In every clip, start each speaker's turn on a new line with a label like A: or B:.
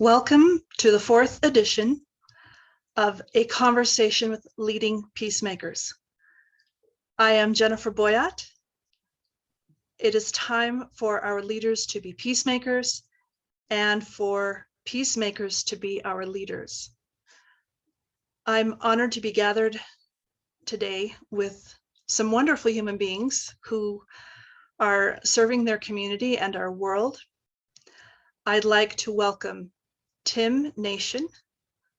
A: Welcome to the fourth edition of A Conversation with Leading Peacemakers. I am Jennifer Boyat. It is time for our leaders to be peacemakers and for peacemakers to be our leaders. I'm honored to be gathered today with some wonderful human beings who are serving their community and our world. I'd like to welcome Tim Nation,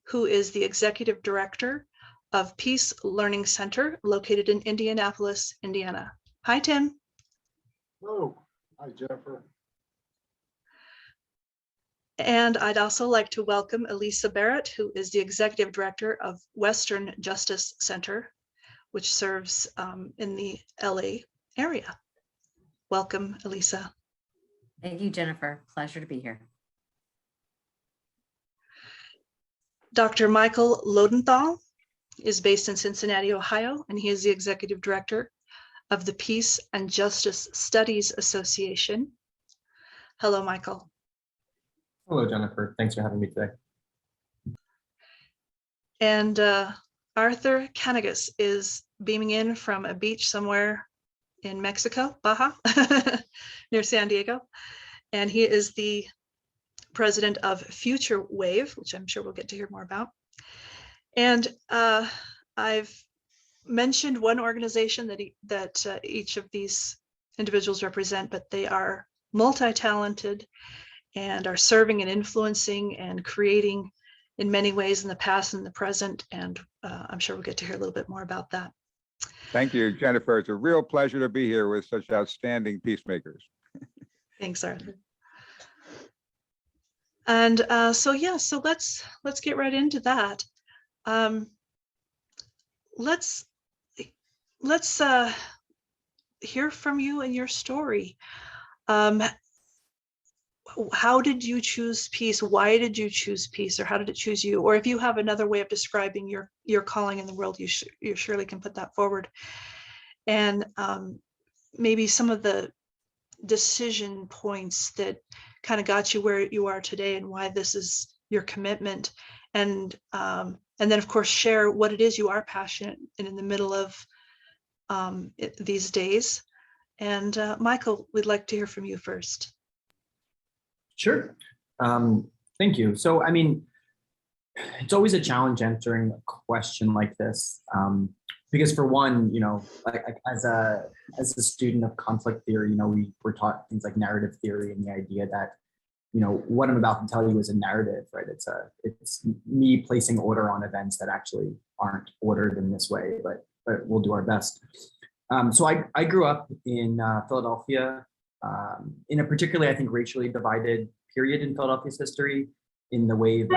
A: who is the Executive Director of Peace Learning Center located in Indianapolis, Indiana. Hi, Tim.
B: Hello. Hi, Jennifer.
A: And I'd also like to welcome Elissa Barrett, who is the Executive Director of Western Justice Center, which serves in the LA area. Welcome, Elissa.
C: Thank you, Jennifer. Pleasure to be here.
A: Dr. Michael Loadenthal is based in Cincinnati, Ohio, and he is the Executive Director of the Peace and Justice Studies Association. Hello, Michael.
D: Hello, Jennifer. Thanks for having me today.
A: And Arthur Kanegis is beaming in from a beach somewhere in Mexico, Baja, near San Diego. And he is the president of Future Wave, which I'm sure we'll get to hear more about. And I've mentioned one organization that each of these individuals represent, but they are multi-talented and are serving and influencing and creating in many ways in the past and the present. And I'm sure we'll get to hear a little bit more about that.
E: Thank you, Jennifer. It's a real pleasure to be here with such outstanding peacemakers. Thanks,
A: Arthur. And so let's get right into that. Let's hear from you and your story. How did you choose peace? Why did you choose peace, or how did it choose you? Or if you have another way of describing your calling in the world, you surely can put that forward. And maybe some of the decision points that kind of got you where you are today and why this is your commitment. And then of course share what it is you are passionate in the middle of these days. And Michael, we'd like to hear from you first.
D: Sure. Thank you. So, I mean, it's always a challenge answering a question like this, because for one, you know, like as a student of conflict theory, you know, we were taught things like narrative theory and the idea that, you know, what I'm about to tell you is a narrative, right? It's me placing order on events that actually aren't ordered in this way, but we'll do our best. So I grew up in Philadelphia, in a particularly, I think, racially divided period in Philadelphia's history, in the wave of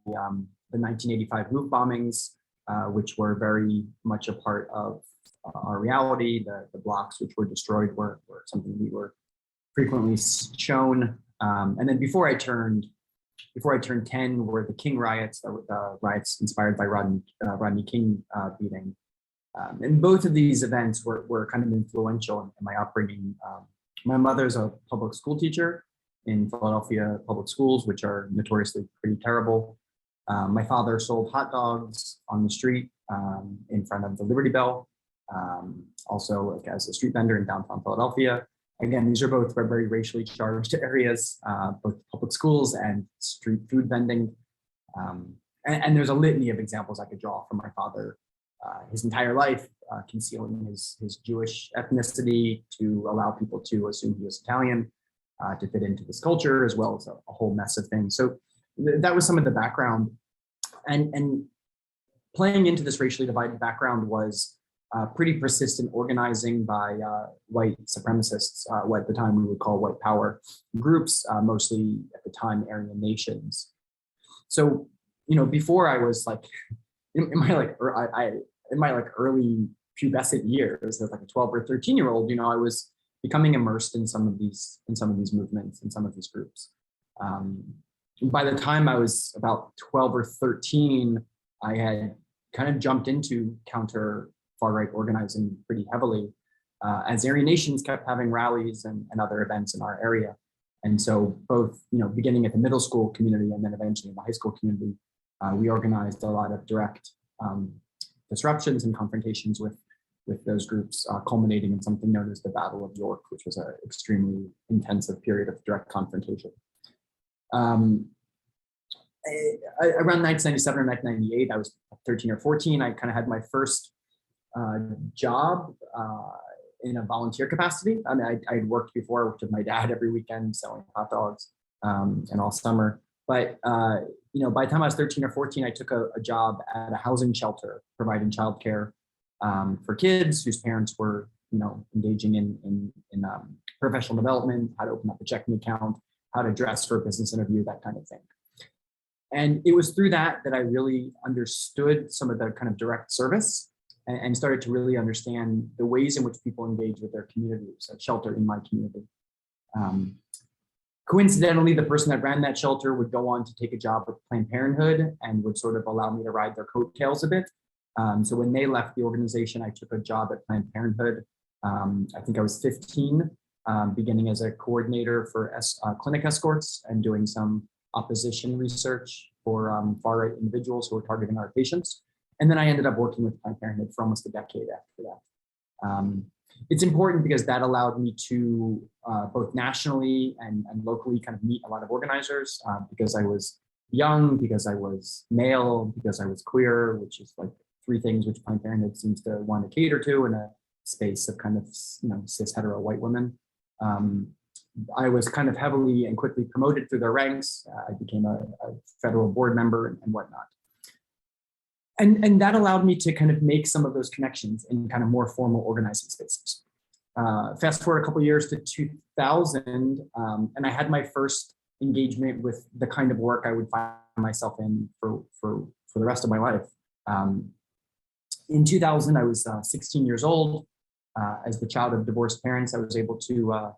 D: the 1985 roof bombings, which were very much a part of our reality. The blocks which were destroyed were something we were frequently shown. And then before I turned 10 were the King riots, the riots inspired by Rodney King beating. And both of these events were kind of influential in my upbringing. My mother's a public school teacher in Philadelphia public schools, which are notoriously pretty terrible. My father sold hot dogs on the street in front of the Liberty Bell, also like as a street vendor in downtown Philadelphia. Again, these are both very racially charged areas, both public schools and street food vending. And there's a litany of examples I could draw from my father, his entire life, concealing his Jewish ethnicity to allow people to assume he was Italian, to fit into this culture, as well as a whole mess of things. So that was some of the background. And playing into this racially divided background was pretty persistent organizing by white supremacists, what at the time we would call white power groups, mostly at the time Aryan nations. So, you know, before I was like, in my early pubescent years, as like a 12 or 13-year-old, you know, I was becoming immersed in some of these movements, in some of these groups. By the time I was about 12 or 13, I had kind of jumped into counter far-right organizing pretty heavily, as Aryan nations kept having rallies and other events in our area. And so both, beginning at the middle school community and then eventually in the high school community, we organized a lot of direct disruptions and confrontations with those groups, culminating in something known as the Battle of York, which was an extremely intensive period of direct confrontation. Around 1997 or 1998, I was 13 or 14. I kind of had my first job in a volunteer capacity. I mean, I'd worked before. I worked with my dad every weekend selling hot dogs and all summer. But by the time I was 13 or 14, I took a job at a housing shelter providing childcare for kids whose parents were, engaging in professional development, how to open up a checking account, how to dress for a business interview, that kind of thing. And it was through that I really understood some of the kind of direct service and started to really understand the ways in which people engage with their communities, a shelter in my community. Coincidentally, the person that ran that shelter would go on to take a job with Planned Parenthood and would sort of allow me to ride their coattails a bit. So when they left the organization, I took a job at Planned Parenthood. I think I was 15, beginning as a coordinator for clinic escorts and doing some opposition research for far-right individuals who were targeting our patients. And then I ended up working with Planned Parenthood for almost a decade after that. It's important because that allowed me to both nationally and locally kind of meet a lot of organizers because I was young, because I was male, because I was queer, which is like three things which Planned Parenthood seems to want to cater to in a space of kind of cis hetero white women. I was kind of heavily and quickly promoted through their ranks. I became a federal board member and whatnot. And that allowed me to kind of make some of those connections in kind of more formal organizing spaces. Fast forward a couple of years to 2000, and I had my first engagement with the kind of work I would find myself in for the rest of my life. In 2000, I was 16 years old. As the child of divorced parents, I was able to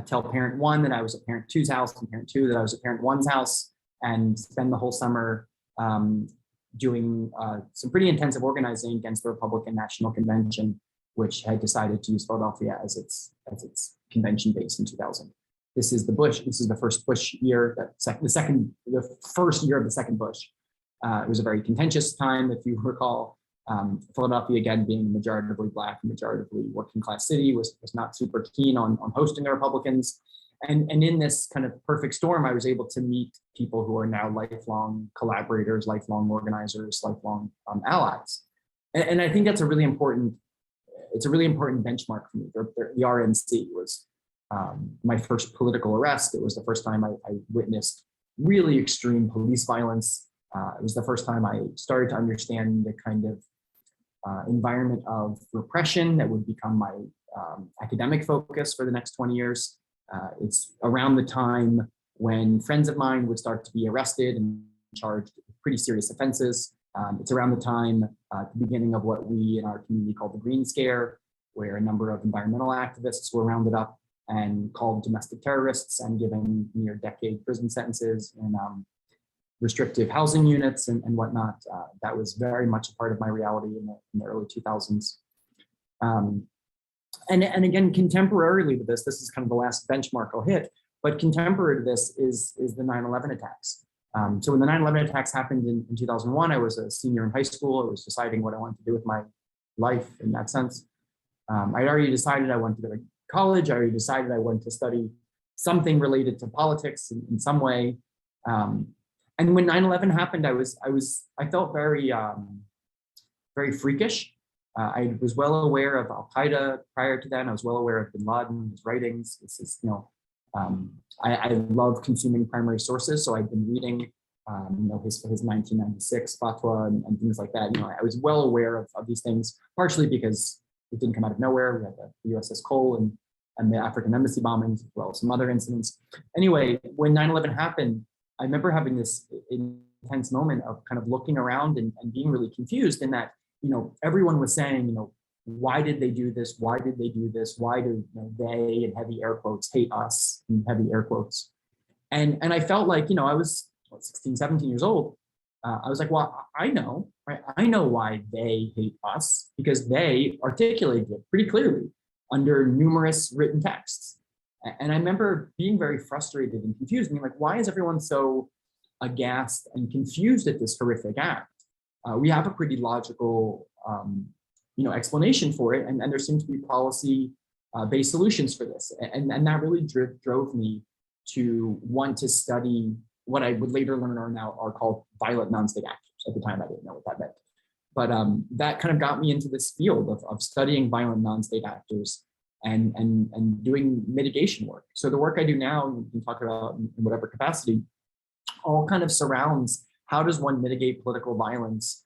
D: tell parent one that I was at parent two's house and parent two that I was at parent one's house and spend the whole summer doing some pretty intensive organizing against the Republican National Convention, which had decided to use Philadelphia as its convention base in 2000. This is the first Bush year, the first year of the second Bush. It was a very contentious time, if you recall. Philadelphia, again, being a majoritively Black, majoritively working class city, was not super keen on hosting the Republicans. And in this kind of perfect storm, I was able to meet people who are now lifelong collaborators, lifelong organizers, lifelong allies. And I think that's a really important benchmark for me. The RNC was my first political arrest. It was the first time I witnessed really extreme police violence. It was the first time I started to understand the kind of environment of repression that would become my academic focus for the next 20 years. It's around the time when friends of mine would start to be arrested and charged with pretty serious offenses. It's around the time, at the beginning of what we in our community call the Green Scare, where a number of environmental activists were rounded up and called domestic terrorists and given near-decade prison sentences in restrictive housing units and whatnot. That was very much a part of my reality in the early 2000s. And again, contemporarily to this is kind of the last benchmark I'll hit, but contemporary to this is the 9/11 attacks. So when the 9/11 attacks happened in 2001, I was a senior in high school. I was deciding what I wanted to do with my life in that sense. I'd already decided I wanted to go to college. I already decided I wanted to study something related to politics in some way. And when 9/11 happened, I felt very, very freakish. I was well aware of Al Qaeda prior to that. I was well aware of Bin Laden, his writings. This is, I love consuming primary sources, so I've been reading, his 1996 fatwa and things like that. I was well aware of these things, partially because it didn't come out of nowhere. We had the USS Cole and the African embassy bombings, as well as some other incidents. Anyway, when 9/11 happened, I remember having this intense moment of kind of looking around and being really confused in that, everyone was saying, why did they do this? Why did they do this? Why do they, in heavy air quotes, hate us, in heavy air quotes? And I felt like, I was 16, 17 years old. I was like, well, I know, right? I know why they hate us because they articulated it pretty clearly under numerous written texts. And I remember being very frustrated and confused. I mean, like, why is everyone so aghast and confused at this horrific act? We have a pretty logical, explanation for it, and there seems to be policy-based solutions for this. And that really drove me to want to study what I would later learn are called violent non-state actors. At the time, I didn't know what that meant. But that kind of got me into this field of studying violent non-state actors and doing mitigation work. So the work I do now, we can talk about in whatever capacity, all kind of surrounds how does one mitigate political violence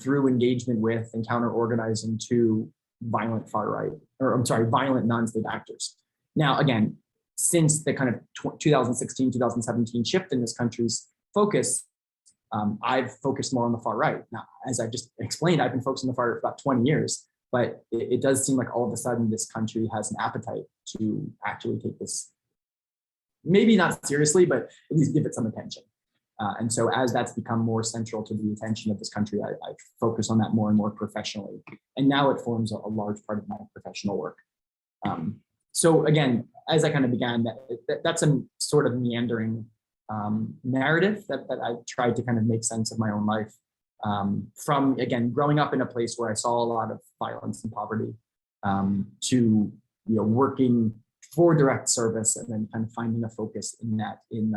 D: through engagement with and counter-organizing to violent violent non-state actors. Now, again, since the kind of 2016, 2017 shift in this country's focus, I've focused more on the far right. Now, as I just explained, I've been focused on the far right for about 20 years, but it does seem like all of a sudden this country has an appetite to actually take this, maybe not seriously, but at least give it some attention. And so as that's become more central to the attention of this country, I focus on that more and more professionally. And now it forms a large part of my professional work. So again, as I kind of began, that's a sort of meandering narrative that I tried to kind of make sense of my own life from, again, growing up in a place where I saw a lot of violence and poverty to working for direct service and then kind of finding a focus in that in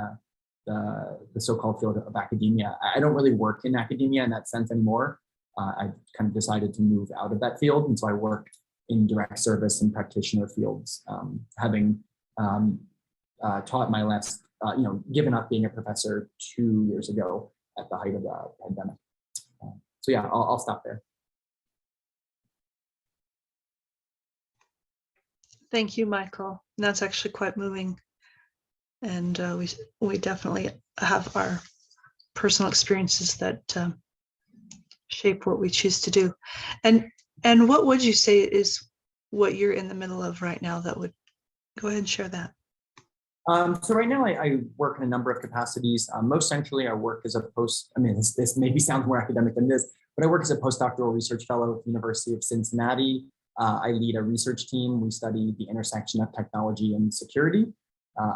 D: the so-called field of academia. I don't really work in academia in that sense anymore. I kind of decided to move out of that field, and so I work in direct service and practitioner fields, having taught my last, given up being a professor 2 years ago at the height of the pandemic. So yeah, I'll stop there.
A: Thank you, Michael. That's actually quite moving. And we definitely have our personal experiences that shape what we choose to do. And what would you say is what you're in the middle of right now that would, go ahead and share that.
D: So right now I work in a number of capacities. Most centrally, I work as a this maybe sounds more academic than this, but I work as a postdoctoral research fellow at the University of Cincinnati. I lead a research team. We study the intersection of technology and security.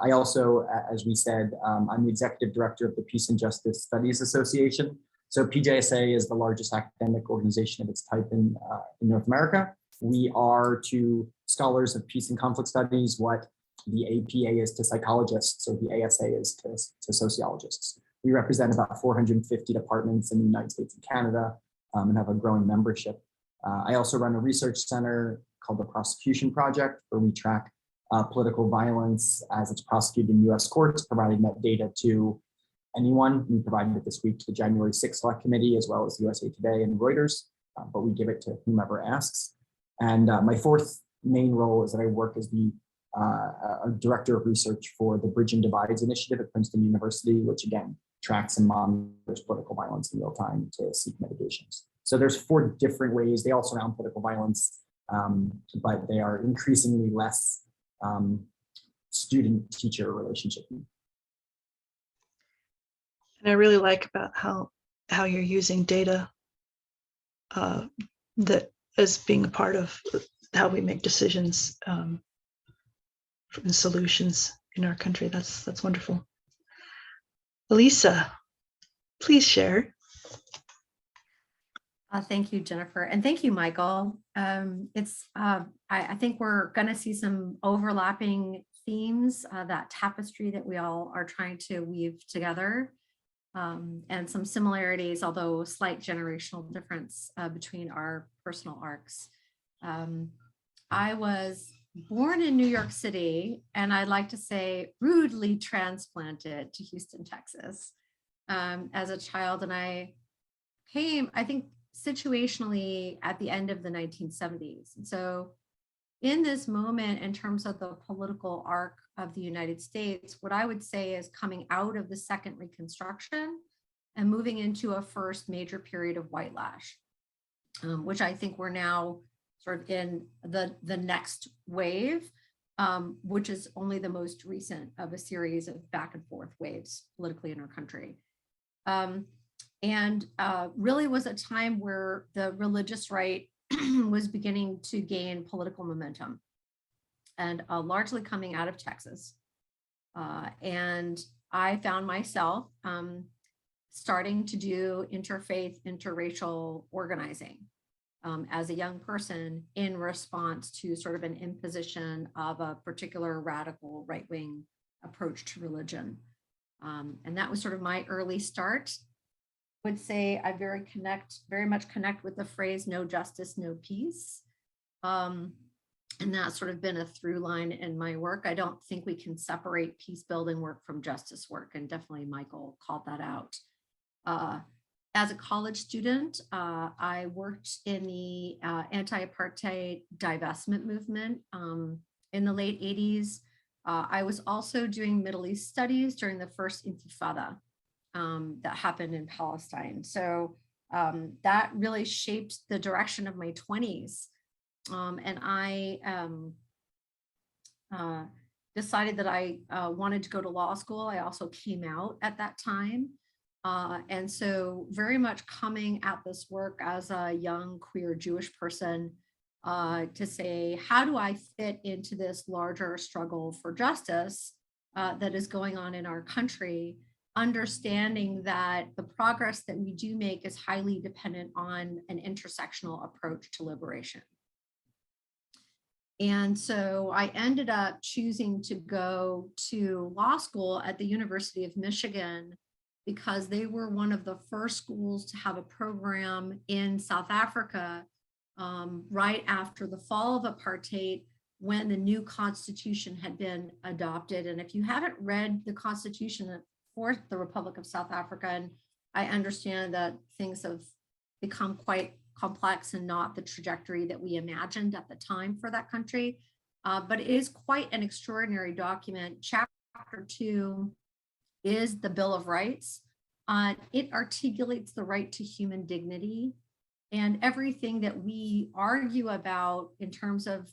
D: I also, as we said, I'm the executive director of the Peace and Justice Studies Association. So PJSA is the largest academic organization of its type in North America. We are to scholars of peace and conflict studies what the APA is to psychologists, so the ASA is to sociologists. We represent about 450 departments in the United States and Canada and have a growing membership. I also run a research center called the Prosecution Project, where we track political violence as it's prosecuted in US courts, providing that data to anyone. We provided it this week to the January 6th Select Committee, as well as USA Today and Reuters, but we give it to whomever asks. And my fourth main role is that I work as the director of research for the Bridging Divides initiative at Princeton University, which again tracks and monitors political violence in real time to seek mitigations. So there's 4 different ways. They all surround political violence, but they are increasingly less student-teacher relationship.
A: And I really like about how you're using data that as being a part of how we make decisions and solutions in our country. That's wonderful. Elissa, please share.
C: Thank you, Jennifer, and thank you, Michael. I think we're going to see some overlapping themes, that tapestry that we all are trying to weave together, and some similarities, although slight generational difference between our personal arcs. I was born in New York City, and I'd like to say rudely transplanted to Houston, Texas, as a child, and I came, I think, situationally at the end of the 1970s. And so in this moment, in terms of the political arc of the United States, what I would say is coming out of the second Reconstruction and moving into a first major period of white lash, which I think we're now sort of in the next wave, which is only the most recent of a series of back and forth waves politically in our country. And really was a time where the religious right was beginning to gain political momentum. and largely coming out of Texas. And I found myself starting to do interfaith, interracial organizing as a young person in response to sort of an imposition of a particular radical right-wing approach to religion. And that was sort of my early start. I would say I very much connect with the phrase "no justice, no peace." And that's sort of been a through line in my work. I don't think we can separate peace building work from justice work. And definitely Michael called that out. As a college student, I worked in the anti-apartheid divestment movement in the late 80s. I was also doing Middle East studies during the first Intifada that happened in Palestine. So that really shaped the direction of my 20s. And I decided that I wanted to go to law school. I also came out at that time. And so very much coming at this work as a young queer Jewish person to say, how do I fit into this larger struggle for justice that is going on in our country, understanding that the progress that we do make is highly dependent on an intersectional approach to liberation. And so I ended up choosing to go to law school at the University of Michigan because they were one of the first schools to have a program in South Africa right after the fall of apartheid, when the new constitution had been adopted. And if you haven't read the constitution for the Republic of South Africa, and I understand that things have become quite complex and not the trajectory that we imagined at the time for that country, but it is quite an extraordinary document. Chapter 2 is the Bill of Rights. It articulates the right to human dignity, and everything that we argue about in terms of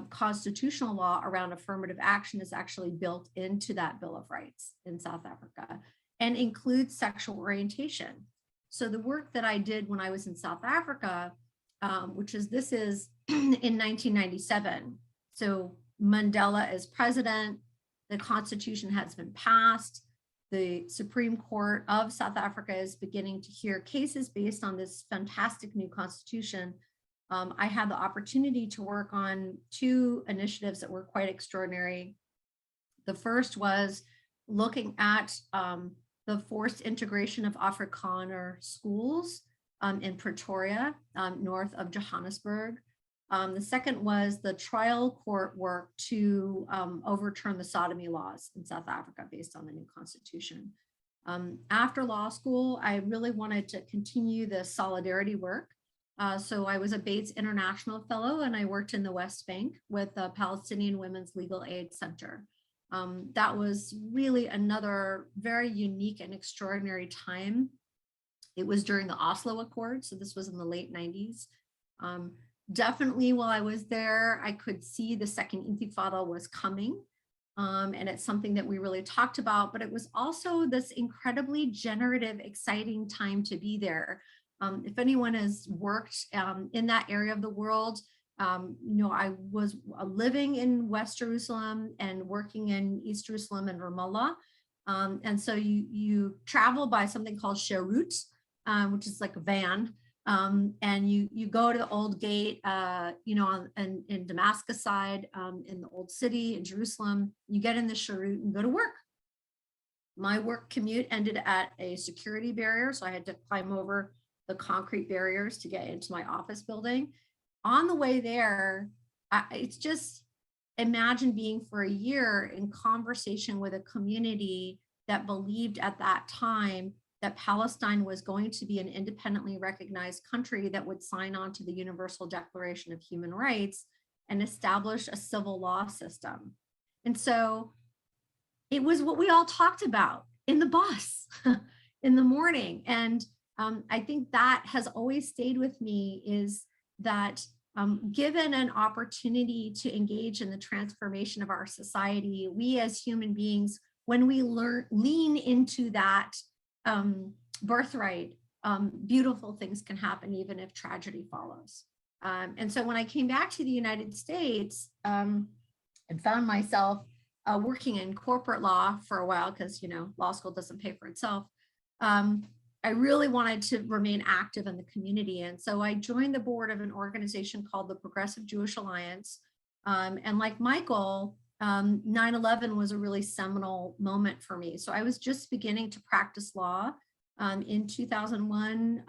C: constitutional law around affirmative action is actually built into that Bill of Rights in South Africa, and includes sexual orientation. So the work that I did when I was in South Africa, this is in 1997. So Mandela is president, the constitution has been passed. The Supreme Court of South Africa is beginning to hear cases based on this fantastic new constitution. I had the opportunity to work on 2 initiatives that were quite extraordinary. The first was looking at the forced integration of Afrikaner schools in Pretoria, north of Johannesburg. The second was the trial court work to overturn the sodomy laws in South Africa based on the new constitution. After law school, I really wanted to continue the solidarity work. So I was a Bates International Fellow, and I worked in the West Bank with the Palestinian Women's Legal Aid Center. That was really another very unique and extraordinary time. It was during the Oslo Accord, so this was in the late 90s. Definitely while I was there, I could see the second Intifada was coming. And it's something that we really talked about, but it was also this incredibly generative, exciting time to be there. If anyone has worked in that area of the world, I was living in West Jerusalem and working in East Jerusalem and Ramallah. And so you travel by something called Sherut, which is like a van. And you go to the old gate, in Damascus side, in the old city in Jerusalem. You get in the Sherut and go to work. My work commute ended at a security barrier, so I had to climb over the concrete barriers to get into my office building. On the way there, it's just imagine being for a year in conversation with a community that believed at that time that Palestine was going to be an independently recognized country that would sign on to the Universal Declaration of Human Rights and establish a civil law system. And so it was what we all talked about in the bus in the morning. And I think that has always stayed with me, is that given an opportunity to engage in the transformation of our society, we as human beings, when we lean into that birthright, beautiful things can happen even if tragedy follows. And so when I came back to the United States, and found myself working in corporate law for a while because, you know, law school doesn't pay for itself. I really wanted to remain active in the community. And so I joined the board of an organization called the Progressive Jewish Alliance. And like Michael, 9/11 was a really seminal moment for me. So I was just beginning to practice law in 2001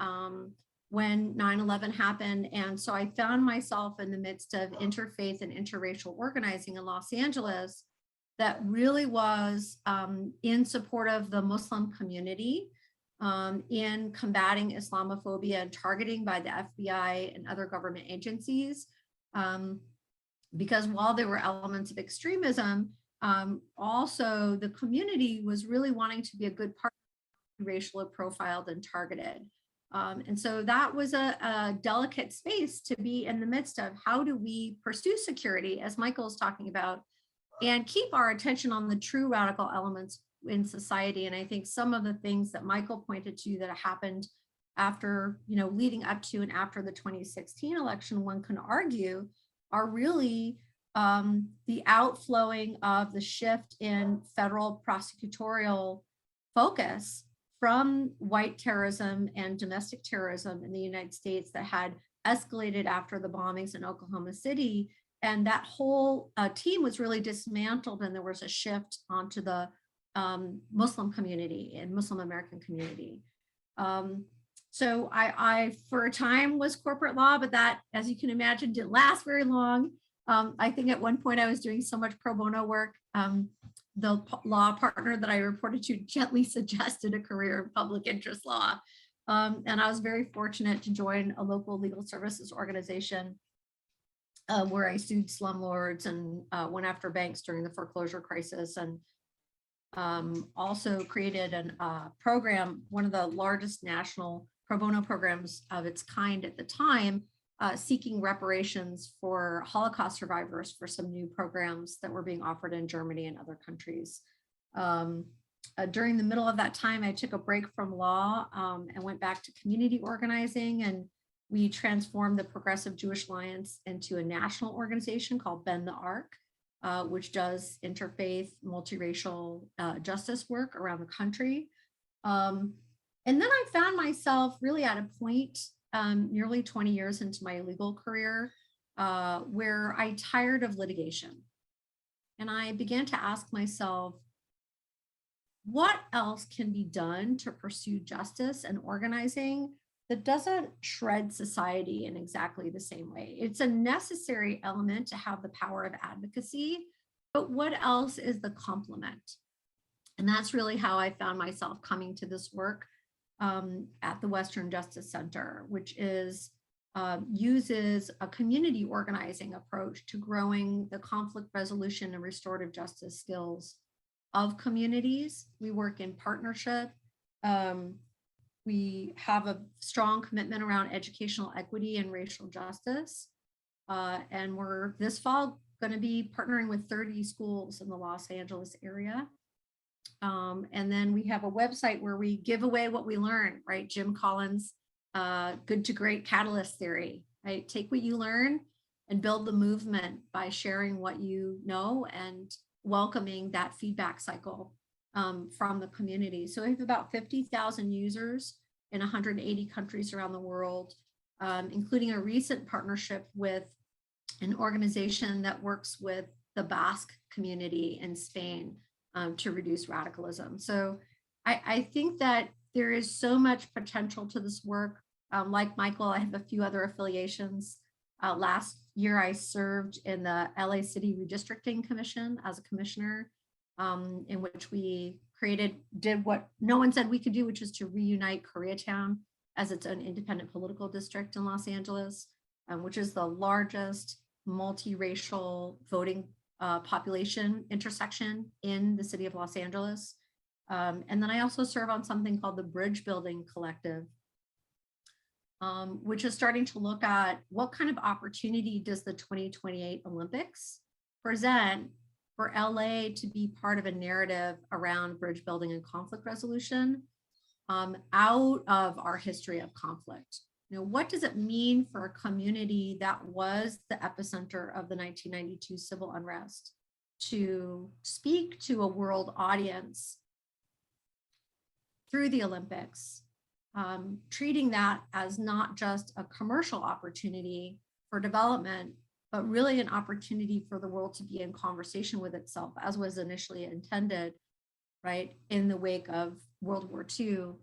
C: when 9/11 happened. And so I found myself in the midst of interfaith and interracial organizing in Los Angeles that really was in support of the Muslim community, in combating Islamophobia and targeting by the FBI and other government agencies. Because while there were elements of extremism, also the community was really wanting to be a good part, racially profiled and targeted. And so that was a delicate space to be in the midst of. How do we pursue security, as Michael's talking about, and keep our attention on the true radical elements in society? And I think some of the things that Michael pointed to that happened after, you know, leading up to and after the 2016 election, one can argue are really the outflowing of the shift in federal prosecutorial focus from white terrorism and domestic terrorism in the United States that had escalated after the bombings in Oklahoma City. And that whole team was really dismantled, and there was a shift onto the Muslim community and Muslim American community. So I, for a time, was corporate law, but that, as you can imagine, didn't last very long. I think at one point I was doing so much pro bono work. The law partner that I reported to gently suggested a career in public interest law. And I was very fortunate to join a local legal services organization where I sued slumlords and went after banks during the foreclosure crisis, and also created a program, one of the largest national pro bono programs of its kind at the time, seeking reparations for Holocaust survivors for some new programs that were being offered in Germany and other countries. During the middle of that time, I took a break from law and went back to community organizing, and we transformed the Progressive Jewish Alliance into a national organization called Bend the Arc, which does interfaith, multiracial justice work around the country. And then I found myself really at a point nearly 20 years into my legal career where I tired of litigation. And I began to ask myself, what else can be done to pursue justice and organizing that doesn't shred society in exactly the same way? It's a necessary element to have the power of advocacy, but what else is the complement? And that's really how I found myself coming to this work at the Western Justice Center, which is uses a community organizing approach to growing the conflict resolution and restorative justice skills of communities. We work in partnership. We have a strong commitment around educational equity and racial justice. And we're this fall going to be partnering with 30 schools in the Los Angeles area. And then we have a website where we give away what we learn, right? Jim Collins' good to great catalyst theory, right? Take what you learn and build the movement by sharing what you know and welcoming that feedback cycle from the community. So we have about 50,000 users in 180 countries around the world, including a recent partnership with an organization that works with the Basque community in Spain to reduce radicalism. So I think that there is so much potential to this work. Like Michael, I have a few other affiliations. Last year, I served in the LA City Redistricting Commission as a commissioner, in which we did what no one said we could do, which is to reunite Koreatown as its own independent political district in Los Angeles, which is the largest multiracial voting population intersection in the city of Los Angeles. And then I also serve on something called the Bridge Building Collective, which is starting to look at what kind of opportunity does the 2028 Olympics present for LA to be part of a narrative around bridge building and conflict resolution out of our history of conflict. You know, what does it mean for a community that was the epicenter of the 1992 civil unrest? to speak to a world audience through the Olympics, treating that as not just a commercial opportunity for development, but really an opportunity for the world to be in conversation with itself, as was initially intended, right, in the wake of World War II,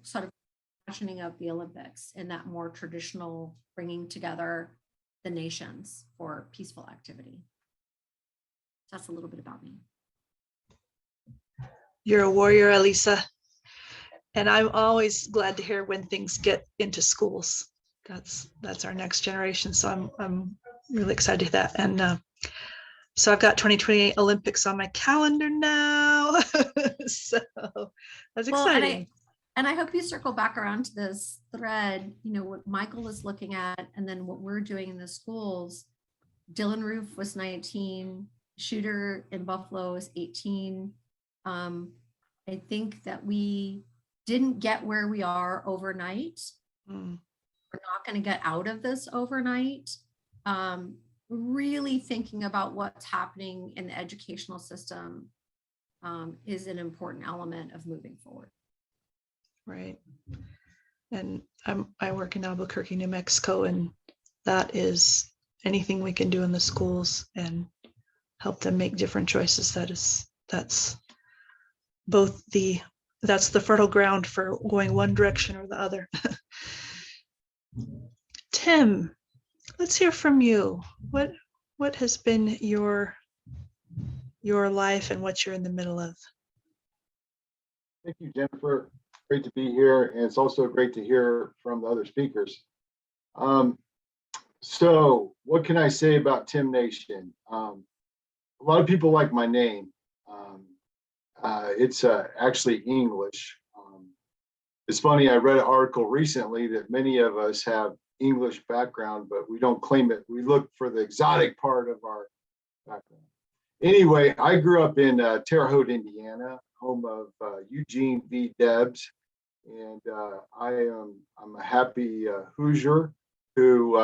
C: sort of fashioning of the Olympics in that more traditional bringing together the nations for peaceful activity. That's a little bit about me.
A: You're a warrior, Elissa. And I'm always glad to hear when things get into schools. That's our next generation. So I'm really excited to hear that. And so I've got 2028 Olympics on my calendar now. So that's exciting.
C: And I hope you circle back around to this thread, you know, what Michael is looking at, and then what we're doing in the schools. Dylan Roof was 19, Shooter in Buffalo is 18. I think that we didn't get where we are overnight. We're not going to get out of this overnight. Really thinking about what's happening in the educational system is an important element of moving forward.
A: Right. And I work in Albuquerque, New Mexico, and that is anything we can do in the schools and help them make different choices. That's the fertile ground for going one direction or the other. Tim, let's hear from you. What has been your life and what you're in the middle of?
B: Thank you, Jennifer. Great to be here. And it's also great to hear from the other speakers. So what can I say about Tim Nation? A lot of people like my name. It's actually English. It's funny, I read an article recently that many of us have English background, but we don't claim it. We look for the exotic part of our background. Anyway, I grew up in Terre Haute, Indiana, home of Eugene V. Debs. And I'm a happy Hoosier who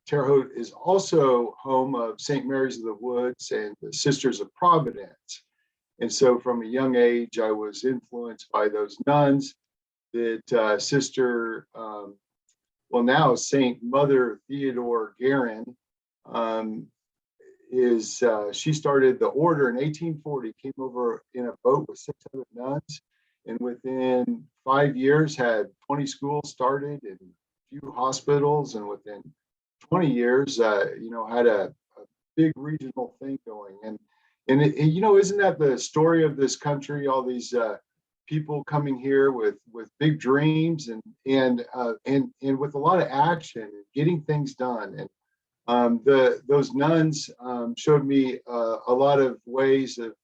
B: Terre Haute is also home of St. Mary's of the Woods and the Sisters of Providence. And so from a young age, I was influenced by those nuns that Sister, well, now Saint Mother Theodore Guerin she started the order in 1840, came over in a boat with 600 nuns, and within 5 years had 20 schools started and a few hospitals, and within 20 years, had a big regional thing going. And isn't that the story of this country? All these people coming here with big dreams and with a lot of action and getting things done. And those nuns showed me a lot of ways of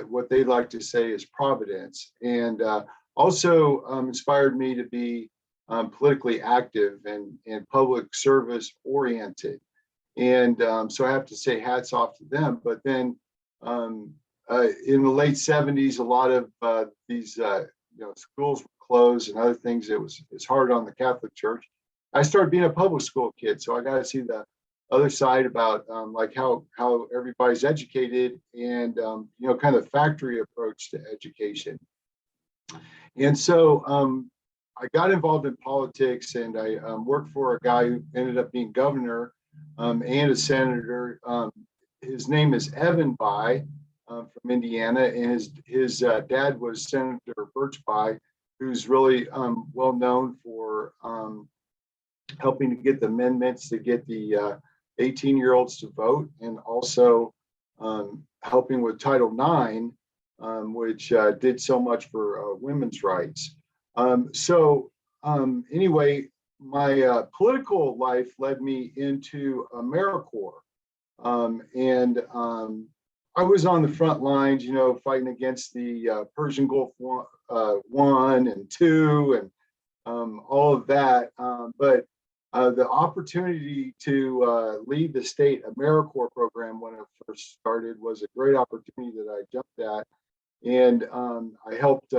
B: what they like to say is providence, and also inspired me to be politically active and public service oriented. And so I have to say hats off to them. But then in the late 70s, a lot of these schools were closed and other things. It's hard on the Catholic Church. I started being a public school kid, so I got to see the other side about like how everybody's educated and kind of factory approach to education. And so I got involved in politics, and I worked for a guy who ended up being governor and a senator. His name is Evan Bai from Indiana, and his dad was Senator Birch Bai, who's really well known for helping to get the amendments to get the 18-year-olds to vote, and also helping with Title IX, which did so much for women's rights. Anyway, my political life led me into AmeriCorps. I was on the front lines, fighting against the Persian Gulf War I and II and all of that. But the opportunity to lead the state AmeriCorps program when it first started was a great opportunity that I jumped at. And I helped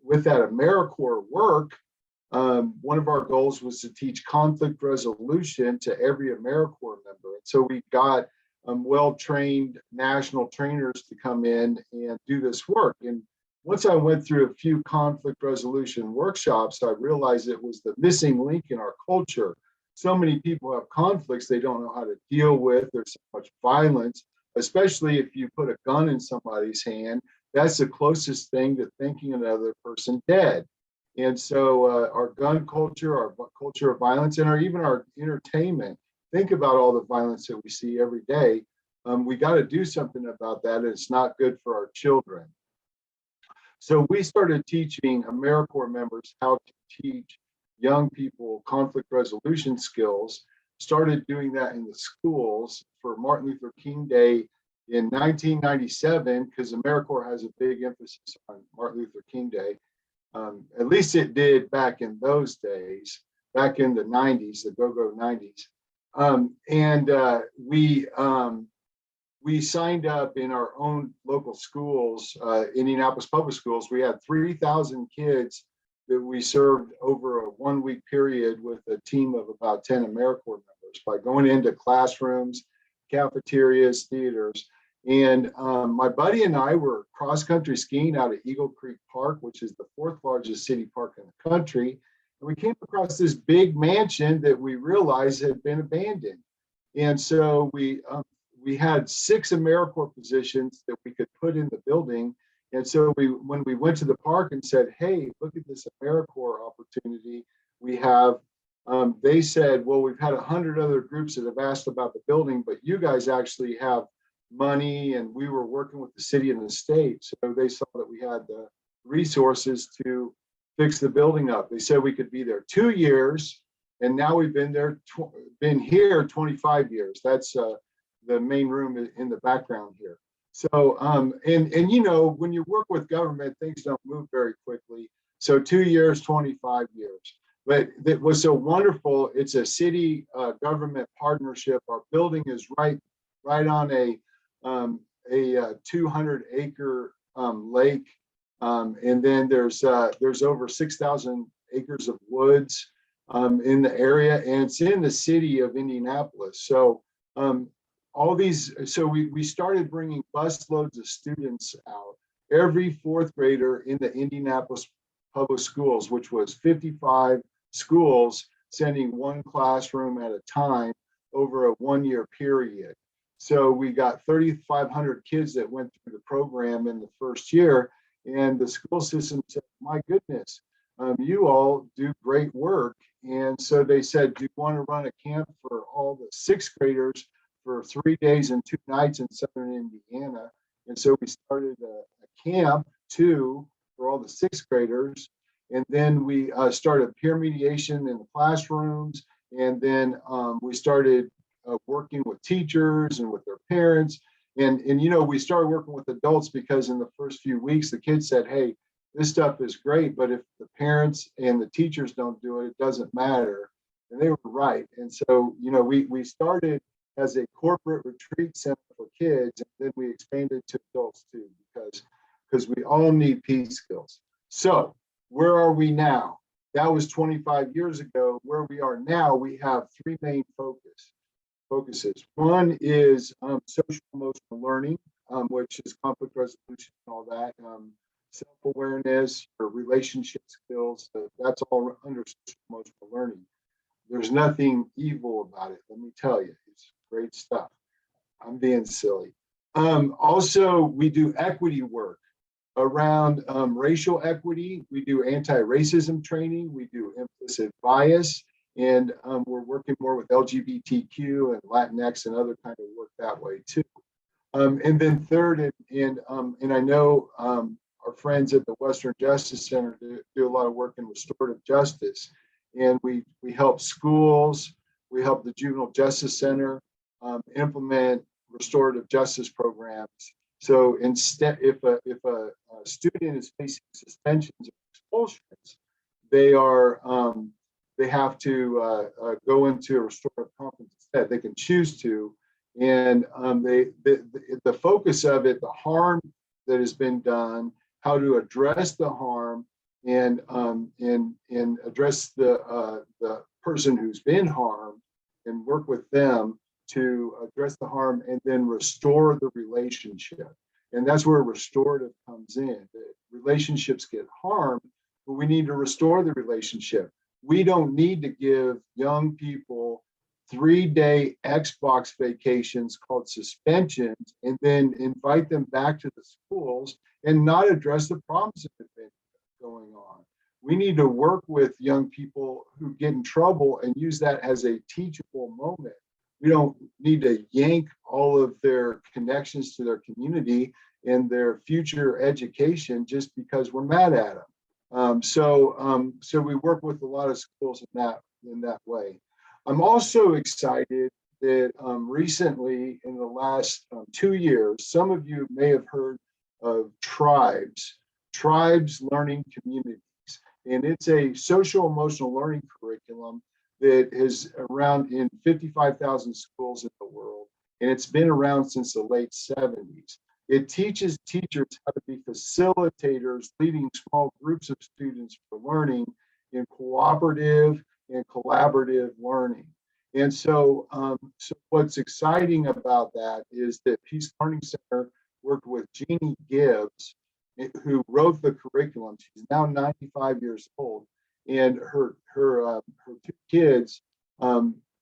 B: with that AmeriCorps work. one of our goals was to teach conflict resolution to every AmeriCorps member. And so we got well-trained national trainers to come in and do this work. And once I went through a few conflict resolution workshops, I realized it was the missing link in our culture. So many people have conflicts they don't know how to deal with. There's so much violence, especially if you put a gun in somebody's hand. That's the closest thing to thinking another person dead. And so our gun culture, our culture of violence, and even our entertainment, think about all the violence that we see every day. We got to do something about that. It's not good for our children. So we started teaching AmeriCorps members how to teach young people conflict resolution skills, started doing that in the schools for Martin Luther King Day in 1997, because AmeriCorps has a big emphasis on Martin Luther King Day. At least it did back in those days, back in the 90s, the go-go 90s. We signed up in our own local schools, Indianapolis Public Schools. We had 3,000 kids that we served over a 1-week period with a team of about 10 AmeriCorps members by going into classrooms, cafeterias, theaters. And my buddy and I were cross-country skiing out at Eagle Creek Park, which is the 4th largest city park in the country. And we came across this big mansion that we realized had been abandoned. And so we had 6 AmeriCorps positions that we could put in the building. And so when we went to the park and said, hey, look at this AmeriCorps opportunity we have, they said, well, we've had 100 other groups that have asked about the building, but you guys actually have money, and we were working with the city and the state. So they saw that we had the resources to fix the building up. They said we could be there 2 years, and now we've been here 25 years. That's the main room in the background here. So, and you know, when you work with government, things don't move very quickly. So 2 years, 25 years. But that was so wonderful. It's a city government partnership. Our building is right on a 200-acre lake, and then there's over 6,000 acres of woods in the area, and it's in the city of Indianapolis. So we started bringing bus loads of students out. Every 4th grader in the Indianapolis Public Schools, which was 55 schools, sending one classroom at a time over a 1-year period. So we got 3,500 kids that went through the program in the first year, and the school system said, my goodness, you all do great work. And so they said, do you want to run a camp for all the 6th graders for 3 days and 2 nights in Southern Indiana? And so we started a camp too for all the 6th graders. And then we started peer mediation in the classrooms. And then we started working with teachers and with their parents. And you know, we started working with adults because in the first few weeks, the kids said, hey, this stuff is great, but if the parents and the teachers don't do it, it doesn't matter. And they were right. And so, you know, we started as a corporate retreat center for kids, and then we expanded to adults too, because we all need peace skills. So where are we now? That was 25 years ago. Where we are now, we have 3 main focuses. One is social emotional learning, which is conflict resolution and all that, self-awareness, or relationship skills. That's all under social emotional learning. There's nothing evil about it, let me tell you. It's great stuff. I'm being silly. Also, we do equity work around racial equity. We do anti-racism training. We do implicit bias. And we're working more with LGBTQ and Latinx and other kind of work that way too. And then third, and I know our friends at the Western Justice Center do a lot of work in restorative justice. And we help schools, we help the Juvenile Justice Center implement restorative justice programs. So instead, if a student is facing suspensions or expulsions, they have to go into a restorative conference instead. They can choose to, and the focus of it, the harm that has been done, how to address the harm, and address the person who's been harmed and work with them to address the harm and then restore the relationship. And that's where restorative comes in. The relationships get harmed, but we need to restore the relationship. We don't need to give young people 3-day Xbox vacations called suspensions and then invite them back to the schools and not address the problems that have been going on. We need to work with young people who get in trouble and use that as a teachable moment. We don't need to yank all of their connections to their community and their future education just because we're mad at them. So we work with a lot of schools in that way. I'm also excited that recently, in the last 2 years, some of you may have heard of tribes learning communities. And it's a social emotional learning curriculum that is around in 55,000 schools in the world. And it's been around since the late 70s. It teaches teachers how to be facilitators, leading small groups of students for learning in cooperative and collaborative learning. And so what's exciting about that is that Peace Learning Center worked with Jeannie Gibbs, who wrote the curriculum. She's now 95 years old, and her 2 kids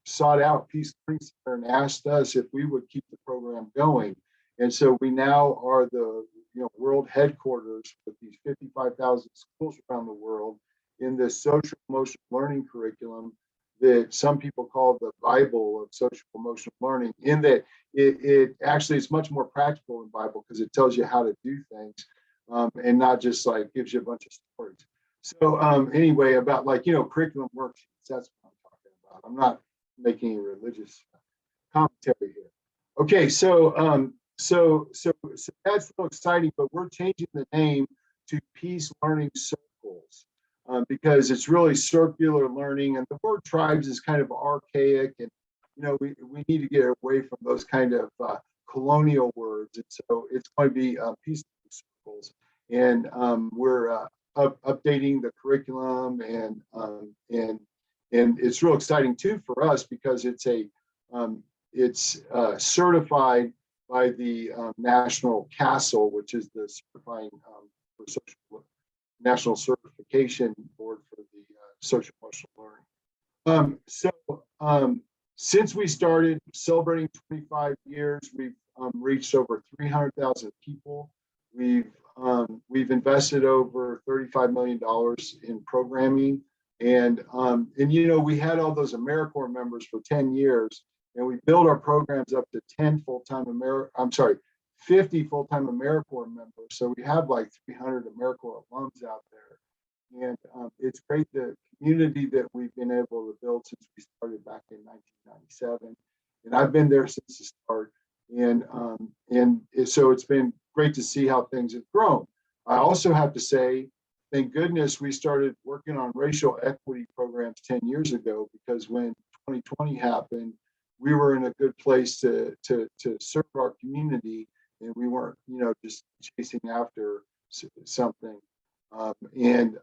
B: sought out Peace Learning Center and asked us if we would keep the program going. And so we now are the world headquarters with these 55,000 schools around the world in this social emotional learning curriculum that some people call the Bible of social emotional learning, in that it actually is much more practical than Bible because it tells you how to do things and not just like gives you a bunch of stories. So anyway, about curriculum worksheets, that's what I'm talking about. I'm not making any religious commentary here. Okay, so that's so exciting, but we're changing the name to Peace Learning Circles because it's really circular learning, and the word tribes is kind of archaic, and we need to get away from those kind of colonial words, and so it's going to be Peace Learning Circles, and we're updating the curriculum, and it's real exciting too for us because it's certified by the National CASEL, which is the certifying for social national certification board for the social emotional learning. Since we started celebrating 25 years, we've reached over 300,000 people. We've invested over $35 million in programming, and we had all those AmeriCorps members for 10 years. And we built our programs up to 50 full-time AmeriCorps members. So we have like 300 AmeriCorps alums out there. And it's great the community that we've been able to build since we started back in 1997. And I've been there since the start. And so it's been great to see how things have grown. I also have to say, thank goodness we started working on racial equity programs 10 years ago, because when 2020 happened, we were in a good place to serve our community, and we weren't, just chasing after something, and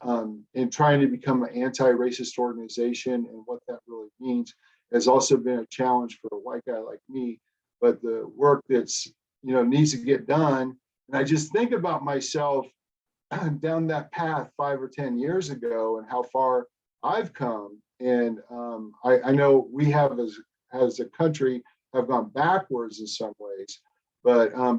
B: trying to become an anti-racist organization. And what that really means has also been a challenge for a white guy like me. But the work that's needs to get done, and I just think about myself down that path 5 or 10 years ago and how far I've come, and I know we have as a country have gone backwards in some ways, but I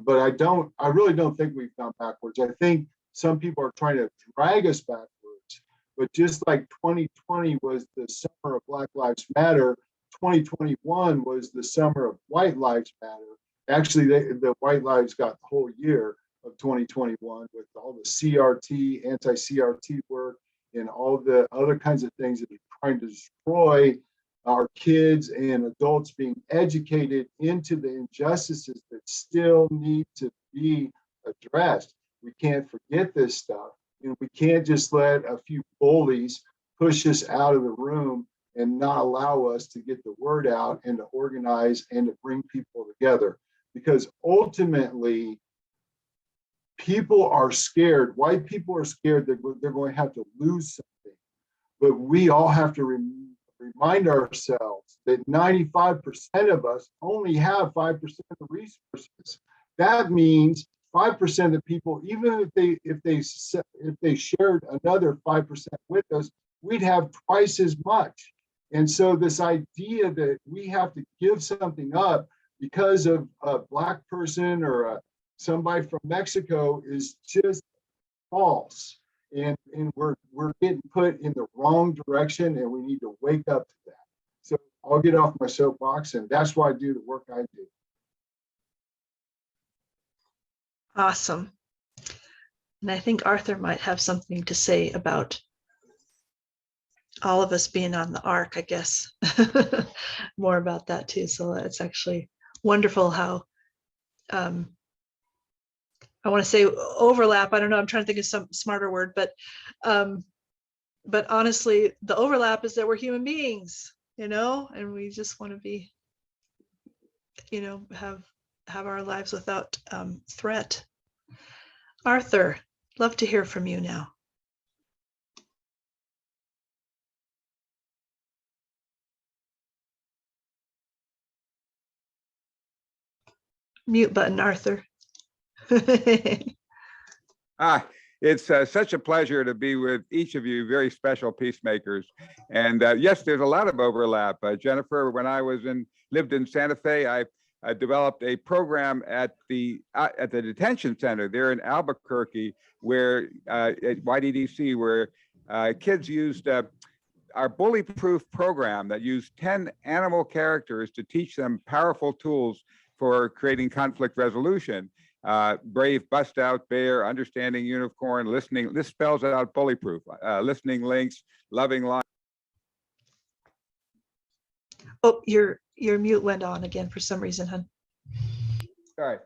B: really don't think we've gone backwards. I think some people are trying to drag us backwards, but just like 2020 was the summer of Black Lives Matter, 2021 was the summer of White Lives Matter. Actually, the White Lives got the whole year of 2021 with all the CRT, anti-CRT work, and all the other kinds of things that are trying to destroy our kids and adults being educated into the injustices that still need to be addressed. We can't forget this stuff, and we can't just let a few bullies push us out of the room and not allow us to get the word out and to organize and to bring people together. Because ultimately, people are scared. White people are scared that they're going to have to lose something. But we all have to remind ourselves that 95% of us only have 5% of the resources. That means 5% of the people, even if they shared another 5% with us, we'd have twice as much. And so this idea that we have to give something up because of a Black person or somebody from Mexico is just false. And we're getting put in the wrong direction, and we need to wake up to that. So I'll get off my soapbox, and that's why I do the work I do.
A: Awesome. And I think Arthur might have something to say about all of us being on the ark, I guess. More about that too. So it's actually wonderful how I want to say overlap. I don't know. I'm trying to think of some smarter word, but honestly, the overlap is that we're human beings, and we just want to be, have our lives without threat. Arthur, love to hear from you now. Mute button, Arthur.
E: It's such a pleasure to be with each of you, very special peacemakers. And yes, there's a lot of overlap. Jennifer, when I lived in Santa Fe, I developed a program at the detention center there in Albuquerque, where at YDDC, where kids used our bully-proof program that used 10 animal characters to teach them powerful tools for creating conflict resolution. Brave, bust out, bear, understanding unicorn, listening. This spells out bully-proof. Listening lynx, loving lion.
A: Oh, your mute went on again for some reason, hon.
E: Sorry.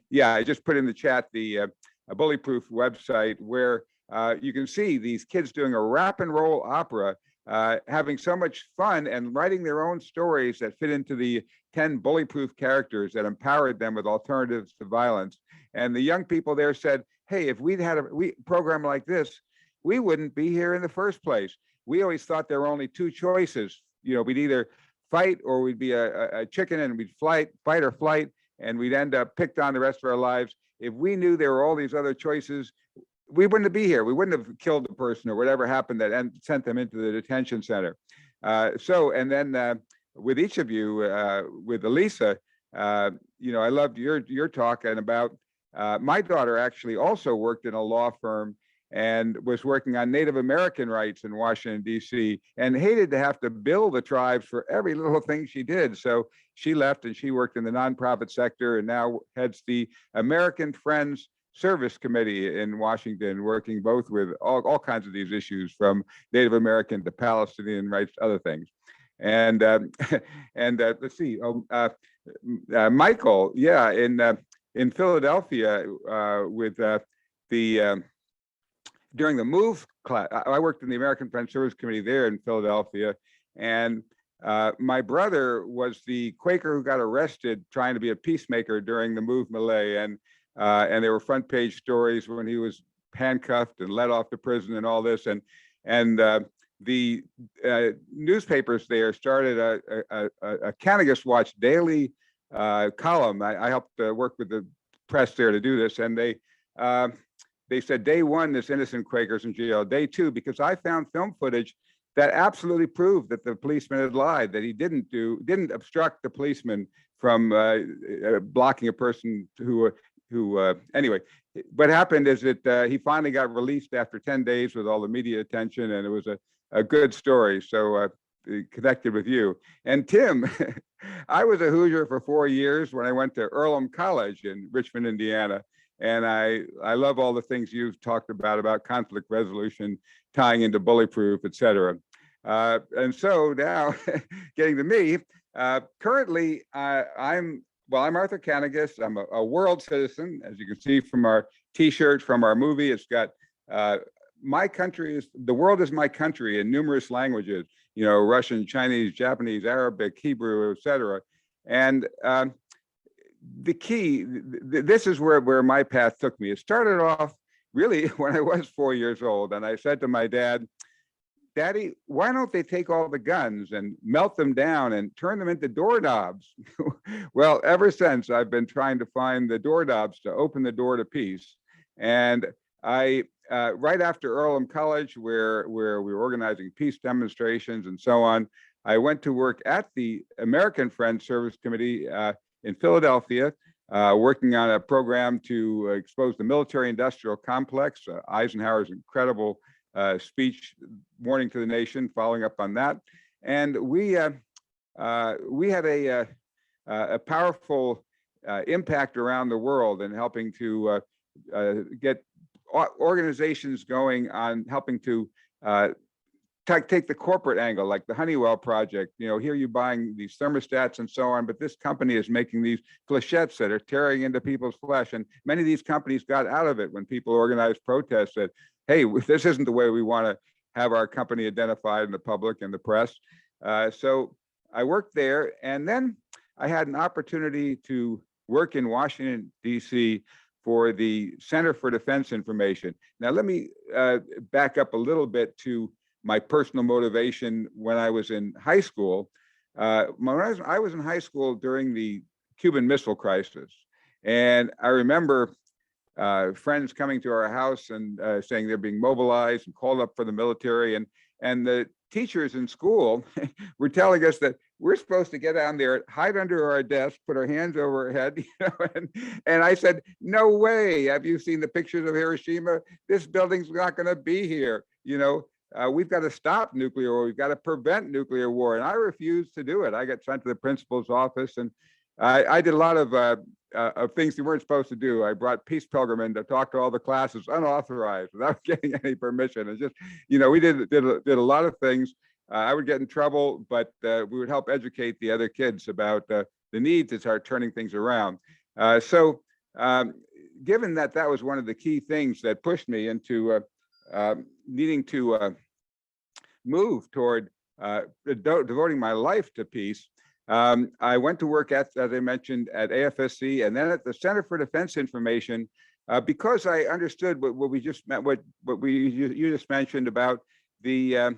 E: Yeah, I just put in the chat the bully-proof website where you can see these kids doing a rap and roll opera, having so much fun and writing their own stories that fit into the 10 bully-proof characters that empowered them with alternatives to violence. And the young people there said, hey, if we'd had a program like this, we wouldn't be here in the first place. We always thought there were only two choices. We'd either fight or we'd be a chicken and we'd fight or flight, and we'd end up picked on the rest of our lives. If we knew there were all these other choices, we wouldn't be here. We wouldn't have killed the person or whatever happened that sent them into the detention center. And then with each of you, with Elissa, I loved your talk and about my daughter actually also worked in a law firm and was working on Native American rights in Washington, D.C., and hated to have to bill the tribes for every little thing she did. So she left and she worked in the nonprofit sector and now heads the American Friends Service Committee in Washington, working both with all kinds of these issues, from Native American to Palestinian rights, other things. And let's see, Michael, yeah, in Philadelphia with during the MOVE class, I worked in the American Friends Service Committee there in Philadelphia, and my brother was the Quaker who got arrested trying to be a peacemaker during the MOVE melee, and there were front page stories when he was handcuffed and led off to prison and all this, and the newspapers there started a Kanegis Watch daily column. I helped work with the press there to do this, and they said day one, this innocent Quaker's in jail. Day two, because I found film footage that absolutely proved that the policeman had lied, that he didn't obstruct the policeman from blocking a person who anyway, what happened is that he finally got released after 10 days with all the media attention, and it was a good story. So connected with you. And Tim, I was a Hoosier for 4 years when I went to Earlham College in Richmond, Indiana. And I love all the things you've talked about conflict resolution, tying into bullyproof, et cetera. And so now getting to me, currently I'm Arthur Kanegis. I'm a world citizen, as you can see from our t-shirt, from our movie. It's got the world is my country in numerous languages, Russian, Chinese, Japanese, Arabic, Hebrew, et cetera. And the key, this is where my path took me. It started off really when I was 4 years old, and I said to my dad, Daddy, why don't they take all the guns and melt them down and turn them into doorknobs? Well, ever since, I've been trying to find the doorknobs to open the door to peace. And I, right after Earlham College, where we were organizing peace demonstrations and so on, I went to work at the American Friends Service Committee in Philadelphia, working on a program to expose the military-industrial complex, Eisenhower's incredible speech warning to the nation, following up on that. And we had a powerful impact around the world in helping to get organizations going on helping to take the corporate angle, like the Honeywell project. You know, here you're buying these thermostats and so on, but this company is making these flechettes that are tearing into people's flesh. And many of these companies got out of it when people organized protests that, hey, this isn't the way we want to have our company identified in the public and the press. So I worked there, and then I had an opportunity to work in Washington, D.C. for the Center for Defense Information. Now, let me back up a little bit to my personal motivation when I was in high school. I was in high school during the Cuban Missile Crisis, and I remember friends coming to our house and saying they're being mobilized and called up for the military, and the teachers in school were telling us that we're supposed to get down there, hide under our desk, put our hands over our head, you know, and I said, no way. Have you seen the pictures of Hiroshima? This building's not going to be here. You know, we've got to stop nuclear war. We've got to prevent nuclear war. And I refused to do it. I got sent to the principal's office, and I did a lot of things you weren't supposed to do. I brought peace pilgrims to talk to all the classes unauthorized without getting any permission. And just, you know, we did a lot of things. I would get in trouble, but we would help educate the other kids about the need to start turning things around. So given that that was one of the key things that pushed me into needing to move toward devoting my life to peace, I went to work at, as I mentioned, at AFSC and then at the Center for Defense Information, because I understood what we just met, what you just mentioned about the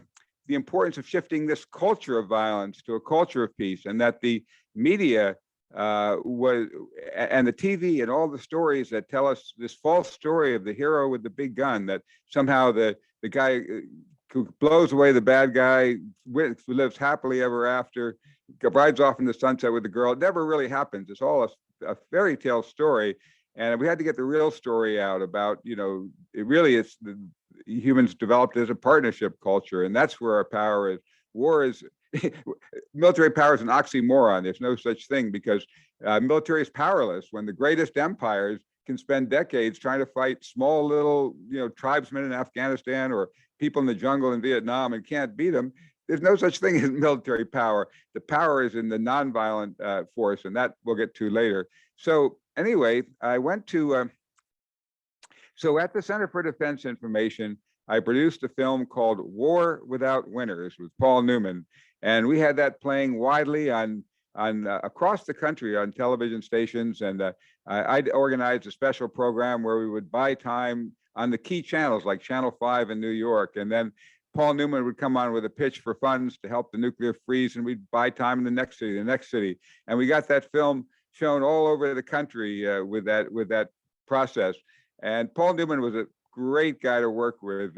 E: importance of shifting this culture of violence to a culture of peace, and that the media was, and the TV and all the stories that tell us this false story of the hero with the big gun, that somehow the guy who blows away the bad guy who lives happily ever after, rides off in the sunset with the girl. It never really happens. It's all a fairy tale story. And we had to get the real story out about, you know, it really is humans developed as a partnership culture. And that's where our power is. War is, military power is an oxymoron. There's no such thing, because military is powerless when the greatest empires can spend decades trying to fight small little, you know, tribesmen in Afghanistan or people in the jungle in Vietnam and can't beat them. There's no such thing as military power. The power is in the nonviolent force, and that we'll get to later. So anyway, I went to, so at the Center for Defense Information, I produced a film called War Without Winners with Paul Newman. And we had that playing widely on across the country on television stations. And I'd organized a special program where we would buy time on the key channels like Channel 5 in New York. And then Paul Newman would come on with a pitch for funds to help the nuclear freeze, and we'd buy time in the next city. And we got that film shown all over the country with that process. And Paul Newman was a great guy to work with.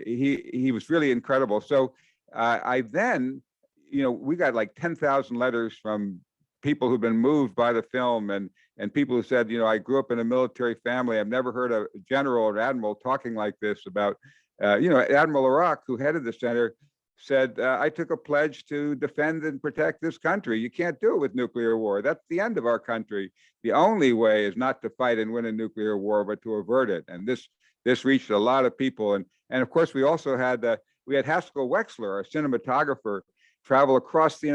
E: He was really incredible. So I then, you know, we got like 10,000 letters from people who've been moved by the film, and people who said, you know, I grew up in a military family. I've never heard a general or admiral talking like this about, you know, Admiral Iraq, who headed the center, said, I took a pledge to defend and protect this country. You can't do it with nuclear war. That's the end of our country. The only way is not to fight and win a nuclear war, but to avert it. And this reached a lot of people. And of course, we also had Haskell Wexler, our cinematographer, travel across the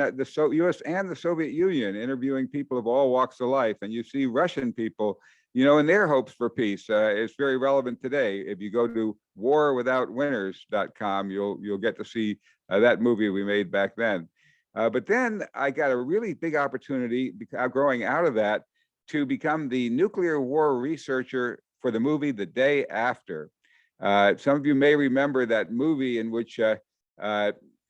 E: U.S. and the Soviet Union, interviewing people of all walks of life. And you see Russian people, you know, and their hopes for peace. It's very relevant today. If you go to warwithoutwinners.com, you'll get to see that movie we made back then. But then I got a really big opportunity growing out of that to become the nuclear war researcher for the movie The Day After. Some of you may remember that movie in which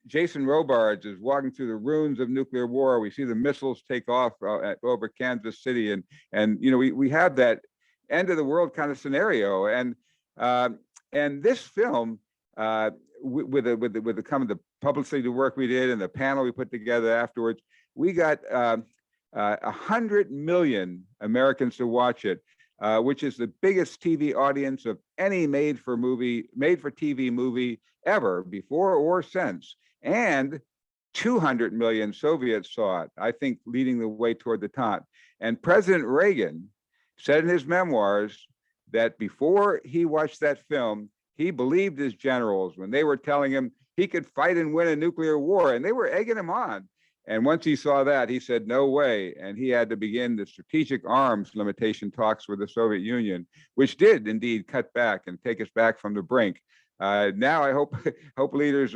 E: Jason Robards is walking through the ruins of nuclear war. We see the missiles take off over Kansas City, and you know, we have that end of the world kind of scenario. And this film, with the kind of the publicity work we did and the panel we put together afterwards, we got 100 million Americans to watch it, which is the biggest TV audience of any made for TV movie ever, before or since. And 200 million Soviets saw it, I think, leading the way toward the top. And President Reagan said in his memoirs that before he watched that film, he believed his generals when they were telling him he could fight and win a nuclear war, and they were egging him on. And once he saw that, he said, no way. And he had to begin the strategic arms limitation talks with the Soviet Union, which did indeed cut back and take us back from the brink. Now I hope leaders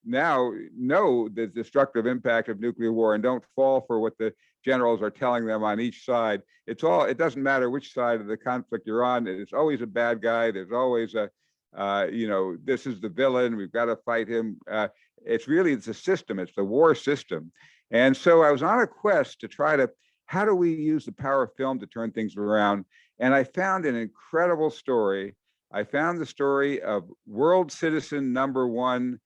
E: now know the destructive impact of nuclear war and don't fall for what the generals are telling them on each side. It doesn't matter which side of the conflict you're on. It's always a bad guy. There's always this is the villain. We've got to fight him. It's a system. It's the war system. And so I was on a quest to try to, how do we use the power of film to turn things around? And I found an incredible story. I found the story of world citizen number one,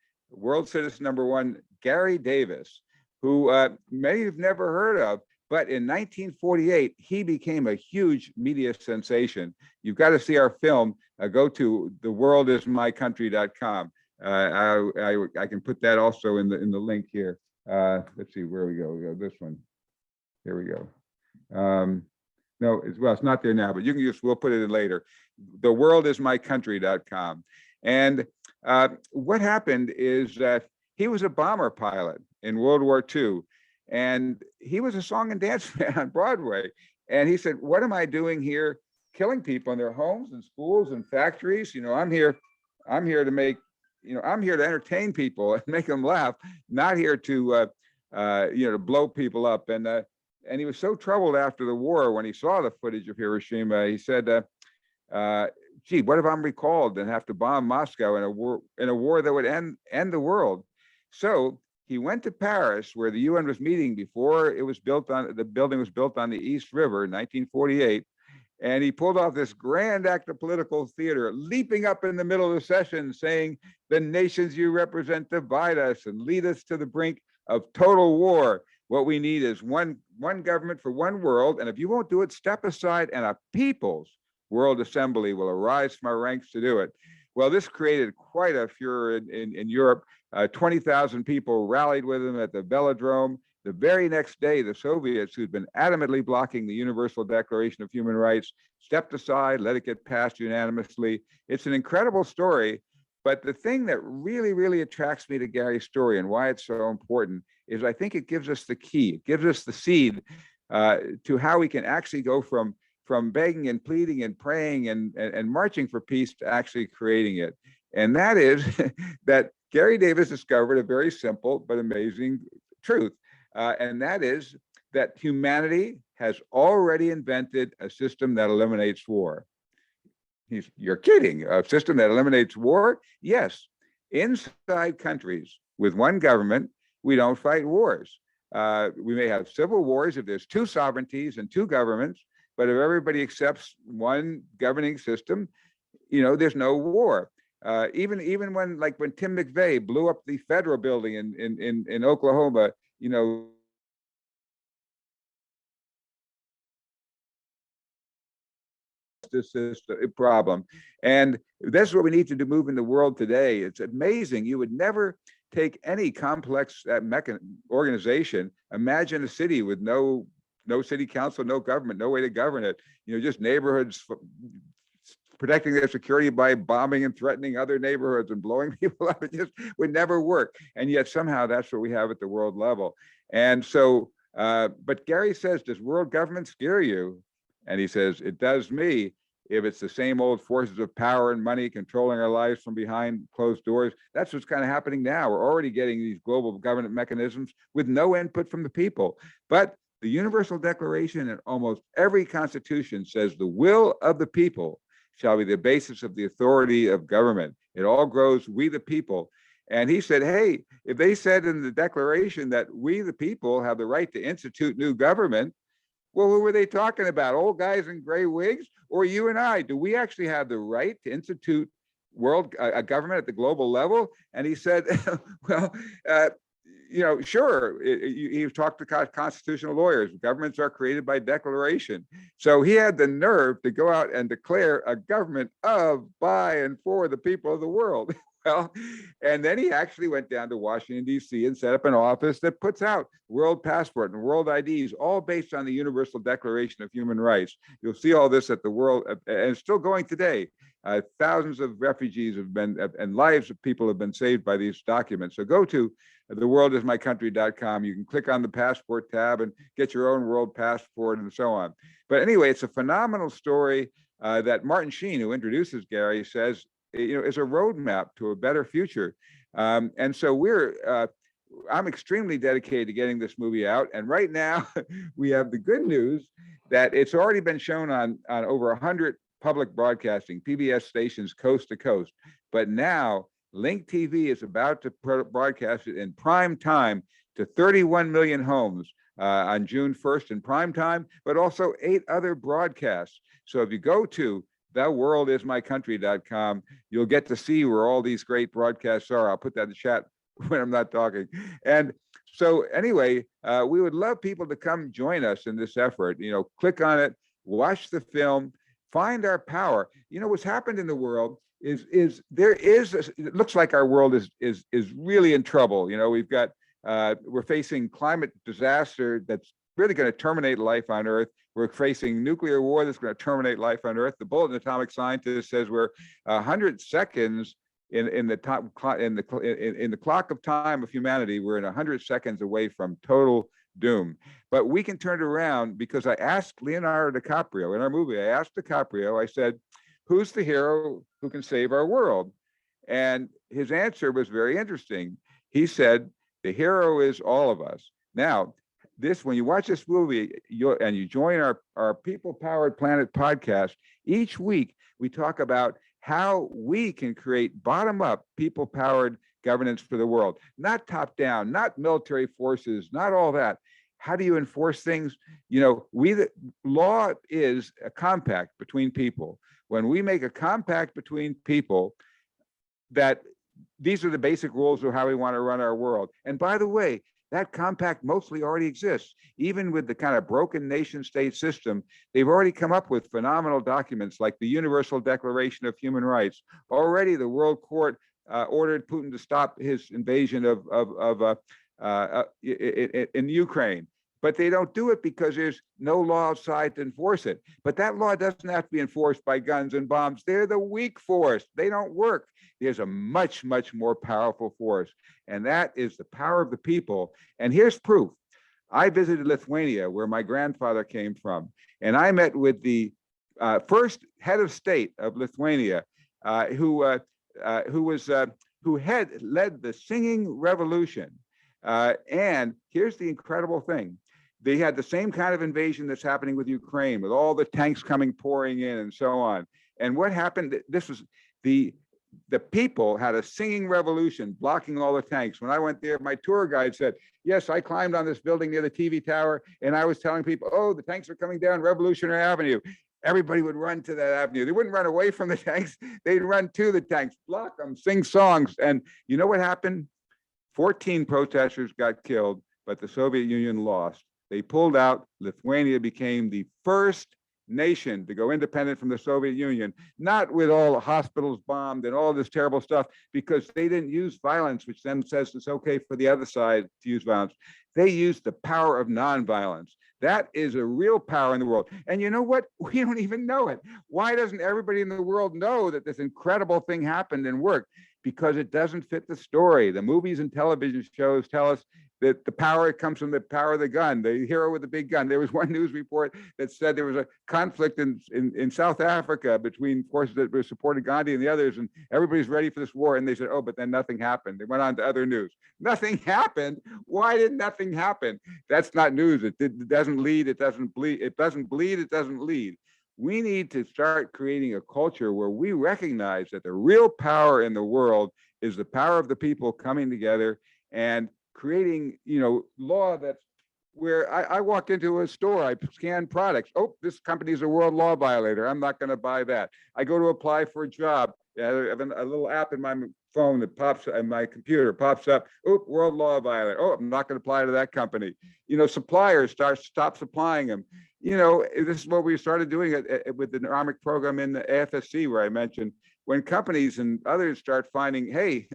E: Gary Davis, who many have never heard of, but in 1948, he became a huge media sensation. You've got to see our film. Go to theworldismycountry.com. I can put that also in the link here. Let's see where we go. We go this one. Here we go. No, it's not there now, but you can we'll put it in later. Theworldismycountry.com. And what happened is that he was a bomber pilot in World War II, and he was a song and dance man on Broadway. And he said, what am I doing here, killing people in their homes and schools and factories? You know, I'm here to make, I'm here to entertain people and make them laugh, not here to, to blow people up. And he was so troubled after the war when he saw the footage of Hiroshima. He said, gee, what if I'm recalled and have to bomb Moscow in a war that would end the world? So he went to Paris, where the UN was meeting before it was built on, the building was built on the East River in 1948. And he pulled off this grand act of political theater, leaping up in the middle of the session, saying, the nations you represent divide us and lead us to the brink of total war. What we need is one government for one world. And if you won't do it, step aside and a people's world assembly will arise from our ranks to do it. Well, this created quite a furor in Europe. 20,000 people rallied with him at the Velodrome. The very next day, the Soviets, who'd been adamantly blocking the Universal Declaration of Human Rights, stepped aside, let it get passed unanimously. It's an incredible story. But the thing that really, really attracts me to Gary's story and why it's so important is I think it gives us the key. It gives us the seed to how we can actually go from begging and pleading and praying and marching for peace to actually creating it. And that is that Gary Davis discovered a very simple but amazing truth. And that is that humanity has already invented a system that eliminates war. You're kidding, a system that eliminates war? Yes, inside countries with one government, we don't fight wars. We may have civil wars if there's two sovereignties and two governments, but if everybody accepts one governing system, there's no war. Even when Tim McVeigh blew up the federal building in Oklahoma, this is a problem. And that's what we need to do, move in the world today. It's amazing. You would never take any complex organization. Imagine a city with no city council, no government, no way to govern it. Just neighborhoods protecting their security by bombing and threatening other neighborhoods and blowing people up. It just would never work. And yet somehow that's what we have at the world level. And so, but Gary says, does world government scare you? And he says, it does me. If it's the same old forces of power and money controlling our lives from behind closed doors, that's what's kind of happening now. We're already getting these global government mechanisms with no input from the people. But The Universal Declaration and almost every constitution says the will of the people shall be the basis of the authority of government. It all grows, we the people. And he said, hey, if they said in the Declaration that we the people have the right to institute new government, well, who were they talking about? Old guys in gray wigs, or you and I? Do we actually have the right to institute a government at the global level? And he said, well, sure. He talked to constitutional lawyers. Governments are created by declaration. So he had the nerve to go out and declare a government of, by, and for the people of the world. Well, and then he actually went down to Washington, D.C. and set up an office that puts out world passport and world IDs, all based on the Universal Declaration of Human Rights. You'll see all this at the world, and it's still going today. Thousands of refugees have been, and lives of people have been saved by these documents. So go to theworldismycountry.com. You can click on the passport tab and get your own world passport and so on. But anyway, it's a phenomenal story that Martin Sheen, who introduces Gary, says, is a roadmap to a better future. And so I'm extremely dedicated to getting this movie out. And right now we have the good news that it's already been shown on over 100 public broadcasting, PBS stations coast to coast. But now Link TV is about to broadcast it in prime time to 31 million homes on June 1st in prime time, but also 8 other broadcasts. So if you go to theworldismycountry.com, you'll get to see where all these great broadcasts are. I'll put that in the chat when I'm not talking. And so anyway, we would love people to come join us in this effort. Click on it, watch the film, find our power. What's happened in the world is it looks like our world is really in trouble. We're facing climate disaster that's really going to terminate life on Earth. We're facing nuclear war that's going to terminate life on Earth. The Bulletin of Atomic Scientists says we're 100 seconds in the clock of time of humanity. We're in 100 seconds away from total doom. But we can turn it around, because I asked Leonardo DiCaprio in our movie. I asked DiCaprio. I said, "Who's the hero who can save our world?" And his answer was very interesting. He said, "The hero is all of us." Now, when you watch this movie and you join our People Powered Planet podcast, each week we talk about how we can create bottom-up, people-powered governance for the world. Not top-down, not military forces, not all that. How do you enforce things? Law is a compact between people. When we make a compact between people, that these are the basic rules of how we want to run our world. And by the way, that compact mostly already exists. Even with the kind of broken nation state system, they've already come up with phenomenal documents like the Universal Declaration of Human Rights. Already the World Court ordered Putin to stop his invasion in Ukraine. But they don't do it because there's no law outside to enforce it. But that law doesn't have to be enforced by guns and bombs. They're the weak force. They don't work. There's a much, much more powerful force, and that is the power of the people. And here's proof. I visited Lithuania, where my grandfather came from, and I met with the first head of state of Lithuania, who had led the singing revolution. And here's the incredible thing. They had the same kind of invasion that's happening with Ukraine, with all the tanks pouring in and so on. And what happened? This was the people had a singing revolution blocking all the tanks. When I went there, my tour guide said, "Yes, I climbed on this building near the TV tower, and I was telling people, oh, the tanks are coming down Revolutionary Avenue." Everybody would run to that avenue. They wouldn't run away from the tanks. They'd run to the tanks, block them, sing songs. And you know what happened? 14 protesters got killed, but the Soviet Union lost. They pulled out. Lithuania became the first nation to go independent from the Soviet Union, not with all the hospitals bombed and all this terrible stuff, because they didn't use violence, which then says it's okay for the other side to use violence. They used the power of nonviolence. That is a real power in the world. And you know what? We don't even know it. Why doesn't everybody in the world know that this incredible thing happened and worked? because it doesn't fit the story. The movies and television shows tell us that the power comes from the power of the gun, the hero with the big gun. There was one news report that said there was a conflict in South Africa between forces that were supporting Gandhi and the others, and everybody's ready for this war. And they said, oh, but then nothing happened. They went on to other news. Nothing happened. Why did nothing happen? That's not news. It doesn't lead, it doesn't bleed. It doesn't bleed, it doesn't lead. We need to start creating a culture where we recognize that the real power in the world is the power of the people coming together and creating, law that's where I walk into a store, I scan products. Oh, this company is a world law violator. I'm not going to buy that. I go to apply for a job. I have a little app in my phone that pops, and my computer pops up. Oh, world law violator. Oh, I'm not going to apply to that company. Suppliers stop supplying them. This is what we started doing with the NARMIC program in the AFSC, where I mentioned when companies and others start finding, hey,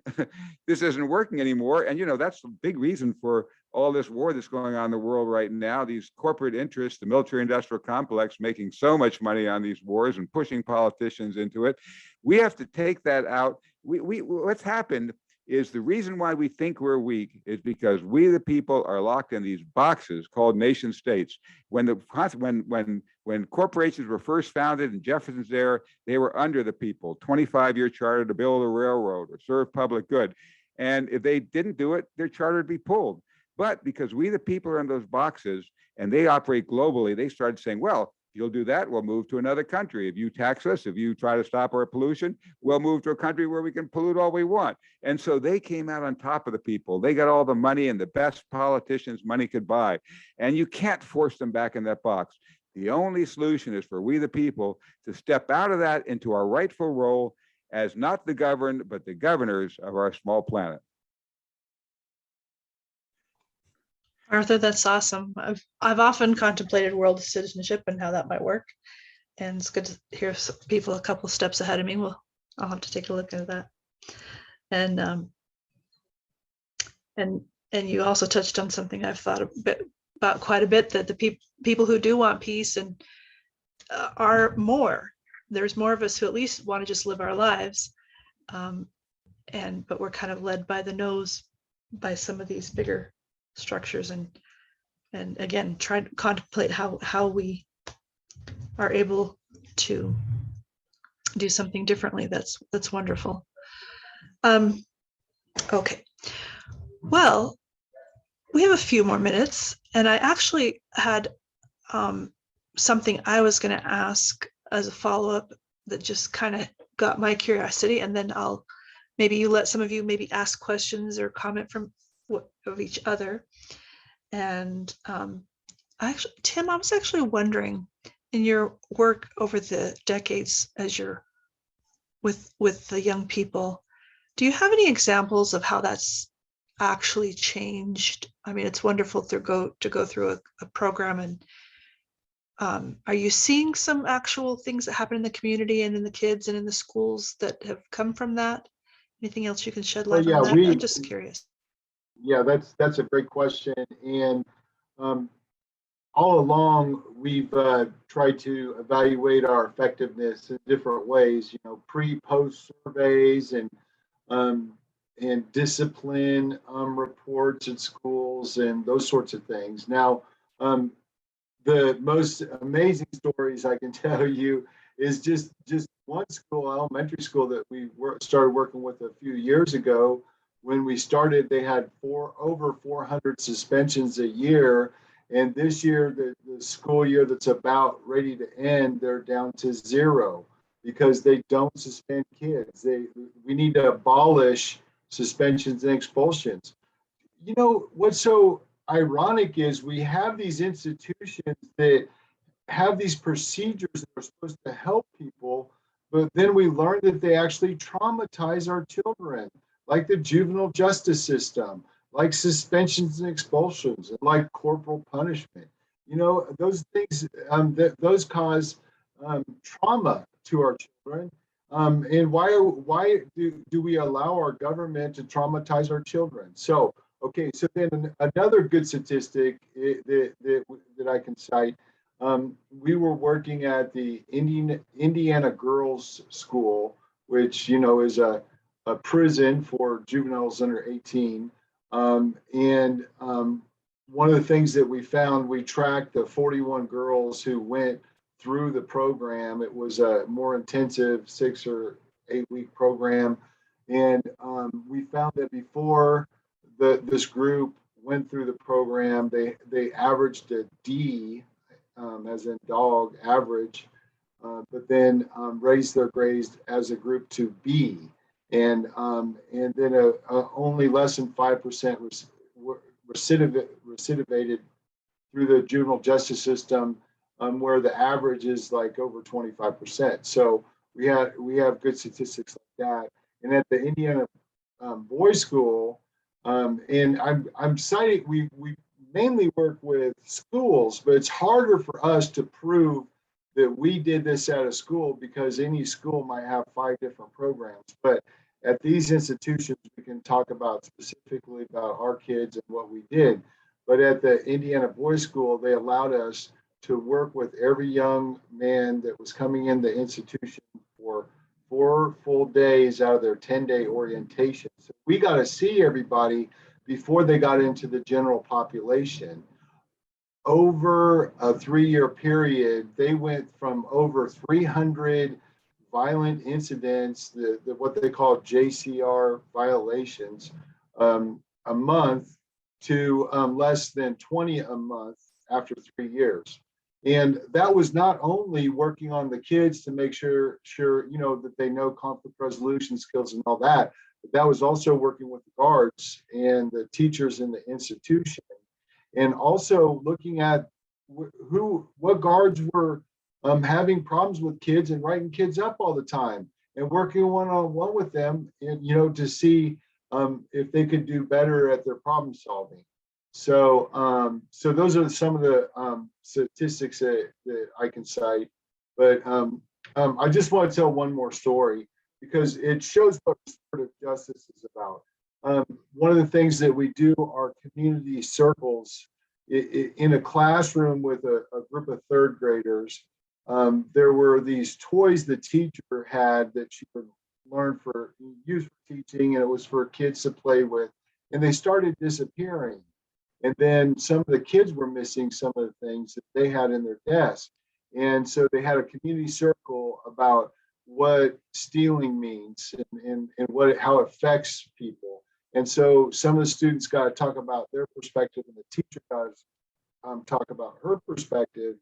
E: this isn't working anymore. And, that's the big reason for all this war that's going on in the world right now. These corporate interests, the military industrial complex, making so much money on these wars and pushing politicians into it. We have to take that out. What's happened is the reason why we think we're weak is because we, the people, are locked in these boxes called nation states. When corporations were first founded in Jefferson's era, they were under the people, 25-year charter to build a railroad or serve public good. And if they didn't do it, their charter would be pulled. But because we, the people, are in those boxes and they operate globally, they started saying, well, you'll do that, we'll move to another country. If you tax us, if you try to stop our pollution, we'll move to a country where we can pollute all we want. And so they came out on top of the people. They got all the money and the best politicians money could buy. And you can't force them back in that box. The only solution is for we, the people, to step out of that into our rightful role as not the governed, but the governors of our small planet.
A: Arthur, that's awesome. I've often contemplated world citizenship and how that might work. And it's good to hear people a couple steps ahead of me. I'll have to take a look at that. And you also touched on something I've thought about quite a bit, that the people who do want peace and are more. There's more of us who at least want to just live our lives. But we're kind of led by the nose by some of these bigger structures, and again try to contemplate how we are able to do something differently. That's wonderful. Okay, well, we have a few more minutes, and I actually had something I was going to ask as a follow-up that just kind of got my curiosity, and then maybe you let some of you maybe ask questions or comment from of each other. And Tim, I was actually wondering, in your work over the decades as you're with the young people, do you have any examples of how that's actually changed? I mean, it's wonderful to go through a program, and are you seeing some actual things that happen in the community and in the kids and in the schools that have come from that? Anything else you can shed light on that? I'm just curious.
B: Yeah, that's a great question. And all along, we've tried to evaluate our effectiveness in different ways, pre-post surveys and discipline reports at schools and those sorts of things. Now, the most amazing stories I can tell you is just one school, elementary school, that we started working with a few years ago. When we started, they had over 400 suspensions a year. And this year, the school year that's about ready to end, they're down to 0 because they don't suspend kids. We need to abolish suspensions and expulsions. What's so ironic is we have these institutions that have these procedures that are supposed to help people, but then we learn that they actually traumatize our children, like the juvenile justice system, like suspensions and expulsions, and like corporal punishment. Those things, those cause trauma to our children. And why do we allow our government to traumatize our children? So then another good statistic that I can cite, we were working at the Indiana Girls School, which is a a prison for juveniles under 18. One of the things that we found, we tracked the 41 girls who went through the program. It was a more intensive 6 or 8 week program. And we found that before this group went through the program, they averaged a D, as in dog average, but then raised their grades as a group to B. And then only less than 5% recidivated through the juvenile justice system, where the average is like over 25%. So we have good statistics like that. And at the Indiana Boys School, and I'm citing, we mainly work with schools, but it's harder for us to prove that we did this at a school because any school might have 5 different programs. But at these institutions, we can talk about specifically about our kids and what we did. But at the Indiana Boys School, they allowed us to work with every young man that was coming in the institution for 4 full days out of their 10-day orientation. So we got to see everybody before they got into the general population. Over a 3-year period, they went from over 300 violent incidents, what they call JCR violations, a month to less than 20 a month after 3 years. And that was not only working on the kids to make sure that they know conflict resolution skills and all that, but that was also working with the guards and the teachers in the institution, and also looking at what guards were having problems with kids and writing kids up all the time, and working one-on-one with them, and to see if they could do better at their problem solving. So those are some of the statistics that I can cite. But I just want to tell one more story because it shows what restorative justice is about. One of the things that we do are community circles in a classroom with a group of 3rd graders. There were these toys the teacher had that she would use for teaching, and it was for kids to play with, and they started disappearing. And then some of the kids were missing some of the things that they had in their desk. And so they had a community circle about what stealing means and how it affects people. And so some of the students got to talk about their perspective, and the teacher got to talk about her perspective.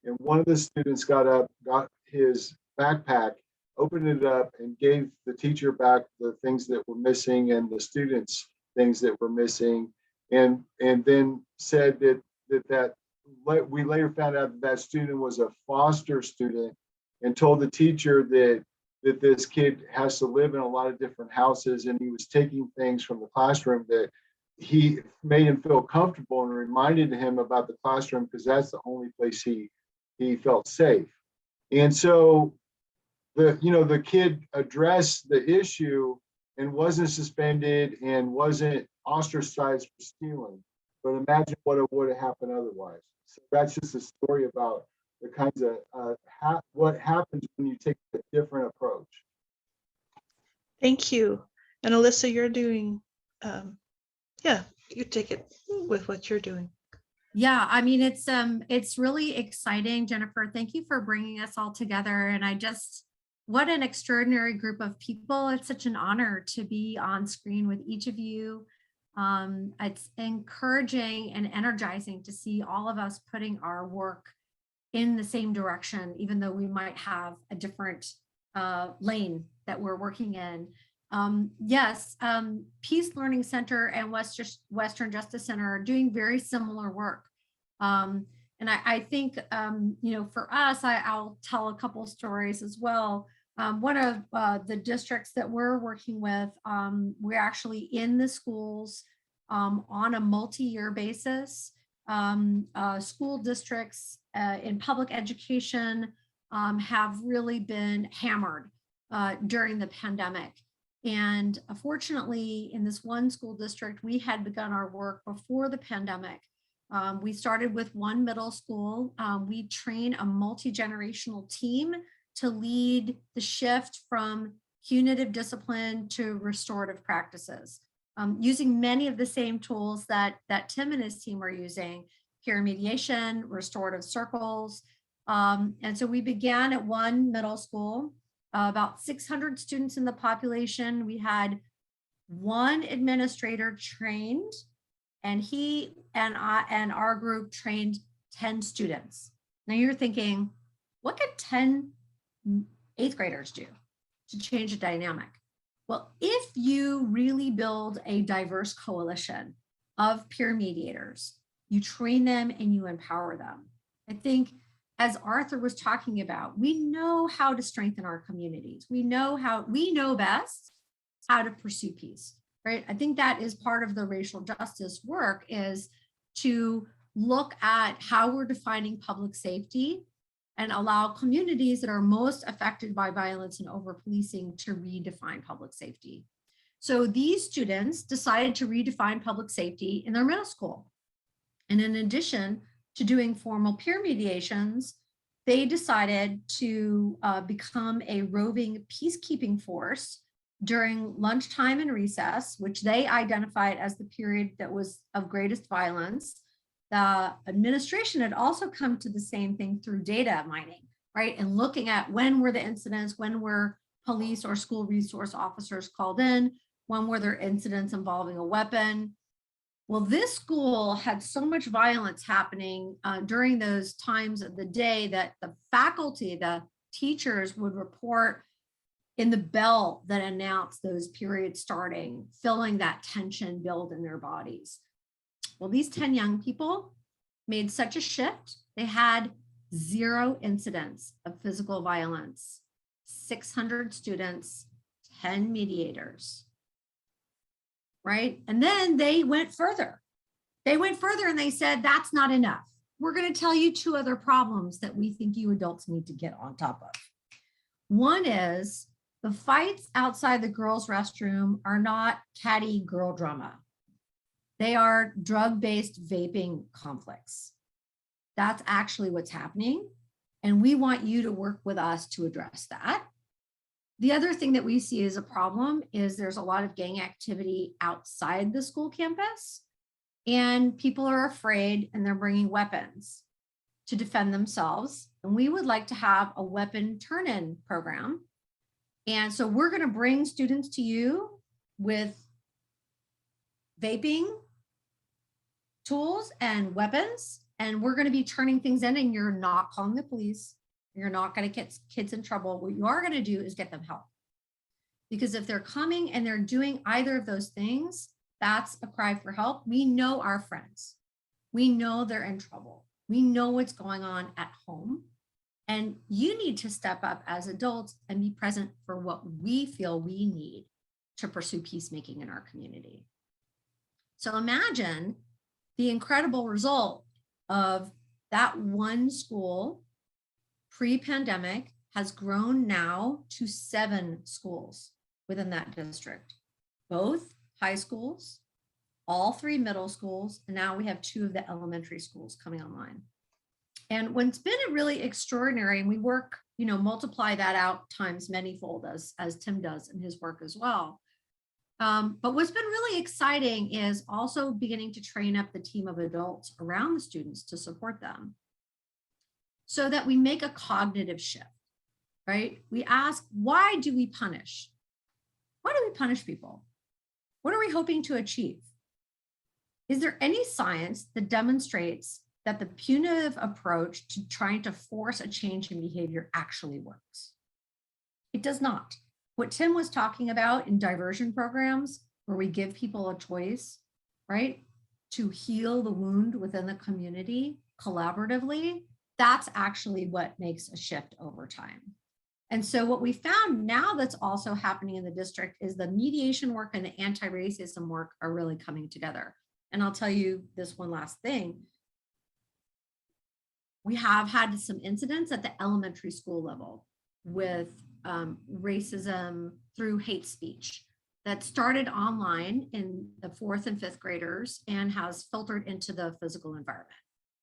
B: And one of the students got up, got his backpack, opened it up, and gave the teacher back the things that were missing and the students things that were missing. And then said that we later found out that student was a foster student, and told the teacher that this kid has to live in a lot of different houses, and he was taking things from the classroom that he made him feel comfortable and reminded him about the classroom because that's the only place he felt safe. And so the kid addressed the issue and wasn't suspended and wasn't ostracized for stealing. But imagine what would have happened otherwise. So that's just a story about the kinds of what happens when you take a different approach.
A: Thank you. And Elissa, you're doing, you take it with what you're doing.
C: Yeah, I mean, it's really exciting, Jennifer. Thank you for bringing us all together. And what an extraordinary group of people. It's such an honor to be on screen with each of you. It's encouraging and energizing to see all of us putting our work in the same direction, even though we might have a different lane that we're working in. Yes, Peace Learning Center and Western Justice Center are doing very similar work. And I think, for us, I'll tell a couple stories as well. One of the districts that we're working with, we're actually in the schools on a multi-year basis. School districts in public education have really been hammered during the pandemic. And fortunately, in this one school district, we had begun our work before the pandemic. We started with one middle school. We train a multi-generational team to lead the shift from punitive discipline to restorative practices, using many of the same tools that Tim and his team are using: peer mediation, restorative circles. And so we began at one middle school, about 600 students in the population. We had one administrator trained, and he and our group trained 10 students. Now you're thinking, what could 10 eighth graders do to change the dynamic? Well, if you really build a diverse coalition of peer mediators, you train them and you empower them. I think, as Arthur was talking about, we know how to strengthen our communities. We know best how to pursue peace, right? I think that is part of the racial justice work, is to look at how we're defining public safety and allow communities that are most affected by violence and over-policing to redefine public safety. So these students decided to redefine public safety in their middle school. And in addition to doing formal peer mediations, they decided to become a roving peacekeeping force during lunchtime and recess, which they identified as the period that was of greatest violence. The administration had also come to the same thing through data mining, right? And looking at when were the incidents, when were police or school resource officers called in, when were there incidents involving a weapon. Well, this school had so much violence happening during those times of the day that the faculty, the teachers, would report in the bell that announced those periods starting, feeling that tension build in their bodies. Well, these 10 young people made such a shift. They had 0 incidents of physical violence, 600 students, 10 mediators, right? And then they went further. They went further and they said, that's not enough. We're going to tell you 2 other problems that we think you adults need to get on top of. One is the fights outside the girls' restroom are not catty girl drama. They are drug-based vaping conflicts. That's actually what's happening. And we want you to work with us to address that. The other thing that we see as a problem is there's a lot of gang activity outside the school campus, and people are afraid and they're bringing weapons to defend themselves. And we would like to have a weapon turn-in program. And so we're going to bring students to you with vaping tools and weapons, and we're going to be turning things in, and you're not calling the police. You're not going to get kids in trouble. What you are going to do is get them help. Because if they're coming and they're doing either of those things, that's a cry for help. We know our friends. We know they're in trouble. We know what's going on at home. And you need to step up as adults and be present for what we feel we need to pursue peacemaking in our community. So imagine the incredible result of that one school pre-pandemic has grown now to 7 schools within that district, both high schools, all 3 middle schools, and now we have 2 of the elementary schools coming online. And what's been really extraordinary, and we work, multiply that out times manyfold as Tim does in his work as well. But what's been really exciting is also beginning to train up the team of adults around the students to support them so that we make a cognitive shift, right? We ask, why do we punish? Why do we punish people? What are we hoping to achieve? Is there any science that demonstrates that the punitive approach to trying to force a change in behavior actually works? It does not. What Tim was talking about in diversion programs, where we give people a choice, right, to heal the wound within the community collaboratively, that's actually what makes a shift over time. And so what we found now that's also happening in the district is the mediation work and the anti-racism work are really coming together. And I'll tell you this one last thing. We have had some incidents at the elementary school level with racism through hate speech that started online in the 4th and 5th graders and has filtered into the physical environment.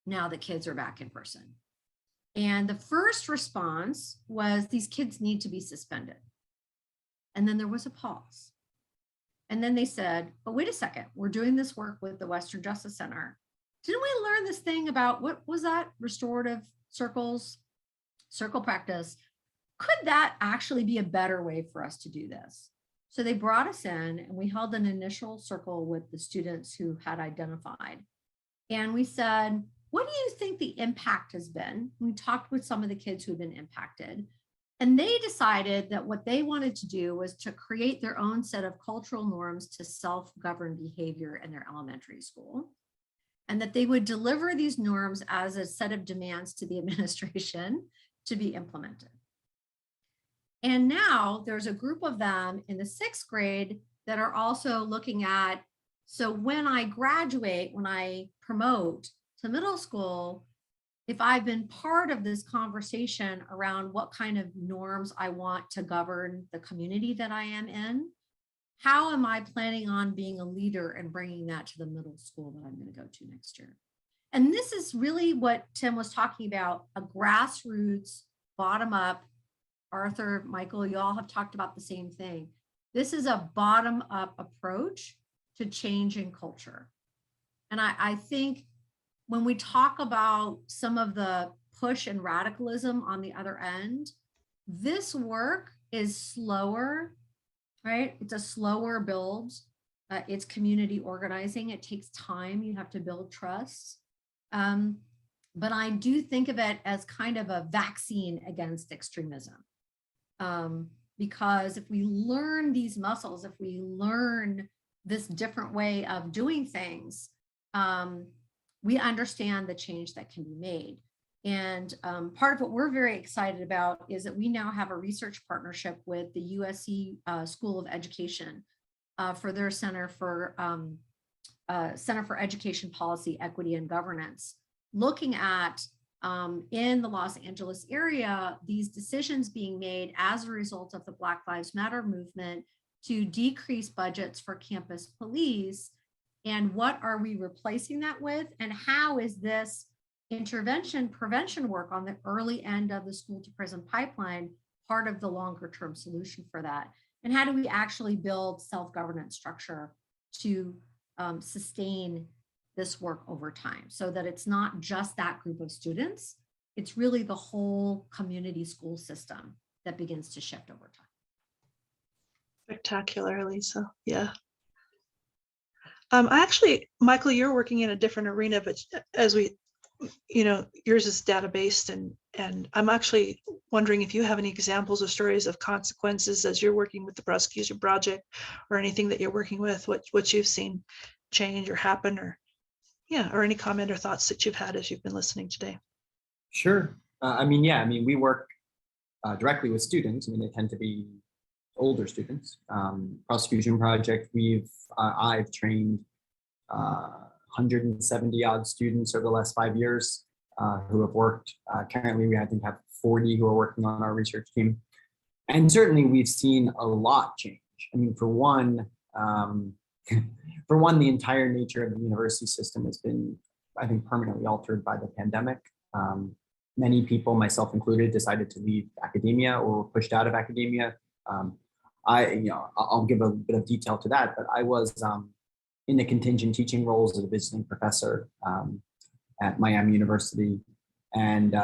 C: Now the kids are back in person. And the first response was, these kids need to be suspended. And then there was a pause. And then they said, but wait a second, we're doing this work with the Western Justice Center. Didn't we learn this thing about, what was that? Restorative circles, circle practice. Could that actually be a better way for us to do this? So they brought us in and we held an initial circle with the students who had identified. And we said, what do you think the impact has been? We talked with some of the kids who had been impacted. And they decided that what they wanted to do was to create their own set of cultural norms to self-govern behavior in their elementary school. And that they would deliver these norms as a set of demands to the administration to be implemented. And now there's a group of them in the 6th grade that are also looking at, so when I graduate, when I promote to middle school, if I've been part of this conversation around what kind of norms I want to govern the community that I am in, how am I planning on being a leader and bringing that to the middle school that I'm going to go to next year? And this is really what Tim was talking about, a grassroots, bottom up. Arthur, Michael, you all have talked about the same thing. This is a bottom up approach to changing culture. And I think when we talk about some of the push and radicalism on the other end, this work is slower, right? It's a slower build. It's community organizing. It takes time. You have to build trust. But I do think of it as kind of a vaccine against extremism. Because if we learn these muscles, if we learn this different way of doing things, we understand the change that can be made. And part of what we're very excited about is that we now have a research partnership with the USC School of Education for their Center for Education Policy, Equity, and Governance, looking at in the Los Angeles area, these decisions being made as a result of the Black Lives Matter movement to decrease budgets for campus police. And what are we replacing that with? And how is this intervention prevention work on the early end of the school to prison pipeline part of the longer term solution for that? And how do we actually build self-governance structure to sustain this work over time so that it's not just that group of students, it's really the whole community school system that begins to shift over time.
A: Spectacular, Elissa. Yeah. Actually, Michael, you're working in a different arena, but as we, yours is data-based, and I'm actually wondering if you have any examples or stories of consequences as you're working with the prosecution project or anything that you're working with, what you've seen change or happen, or any comment or thoughts that you've had as you've been listening today.
D: Sure. We work directly with students. They tend to be older students. Prosecution project, I've trained 170 odd students over the last 5 years who have worked. Currently, we I think have 40 who are working on our research team. And certainly we've seen a lot change. For one, the entire nature of the university system has been, I think, permanently altered by the pandemic. Many people, myself included, decided to leave academia or were pushed out of academia. I'll give a bit of detail to that, but I was in the contingent teaching roles as a visiting professor at Miami University. And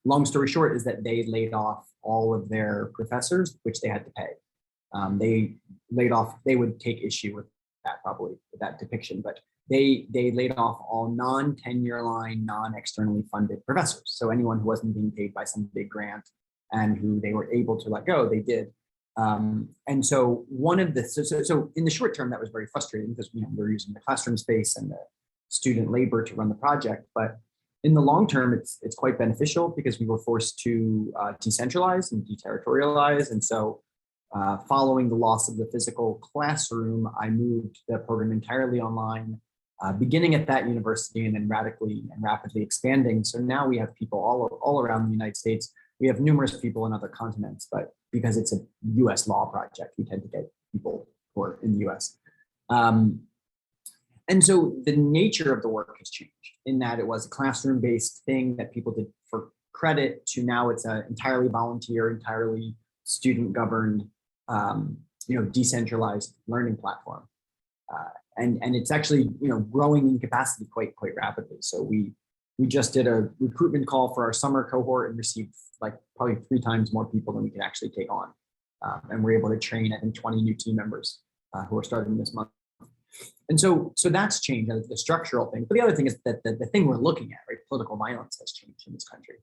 D: long story short is that they laid off all of their professors, which they had to pay. They would take issue with that, probably, with that depiction, but they laid off all non-tenure line, non-externally funded professors. So anyone who wasn't being paid by some big grant and who they were able to let go, they did. And so so in the short term, that was very frustrating because we're using the classroom space and the student labor to run the project. But in the long term, it's quite beneficial because we were forced to decentralize and deterritorialize. And so following the loss of the physical classroom, I moved the program entirely online, beginning at that university and then radically and rapidly expanding. So now we have people all around the United States. We have numerous people in other continents, but because it's a US law project, we tend to get people who are in the US. And so the nature of the work has changed in that it was a classroom-based thing that people did for credit to now it's an entirely volunteer, entirely student-governed decentralized learning platform. And it's actually, growing in capacity quite rapidly. So we just did a recruitment call for our summer cohort and received like probably 3 times more people than we could actually take on. And we're able to train, I think, 20 new team members who are starting this month. And so that's changed, the structural thing. But the other thing is that the thing we're looking at, right, political violence has changed in this country.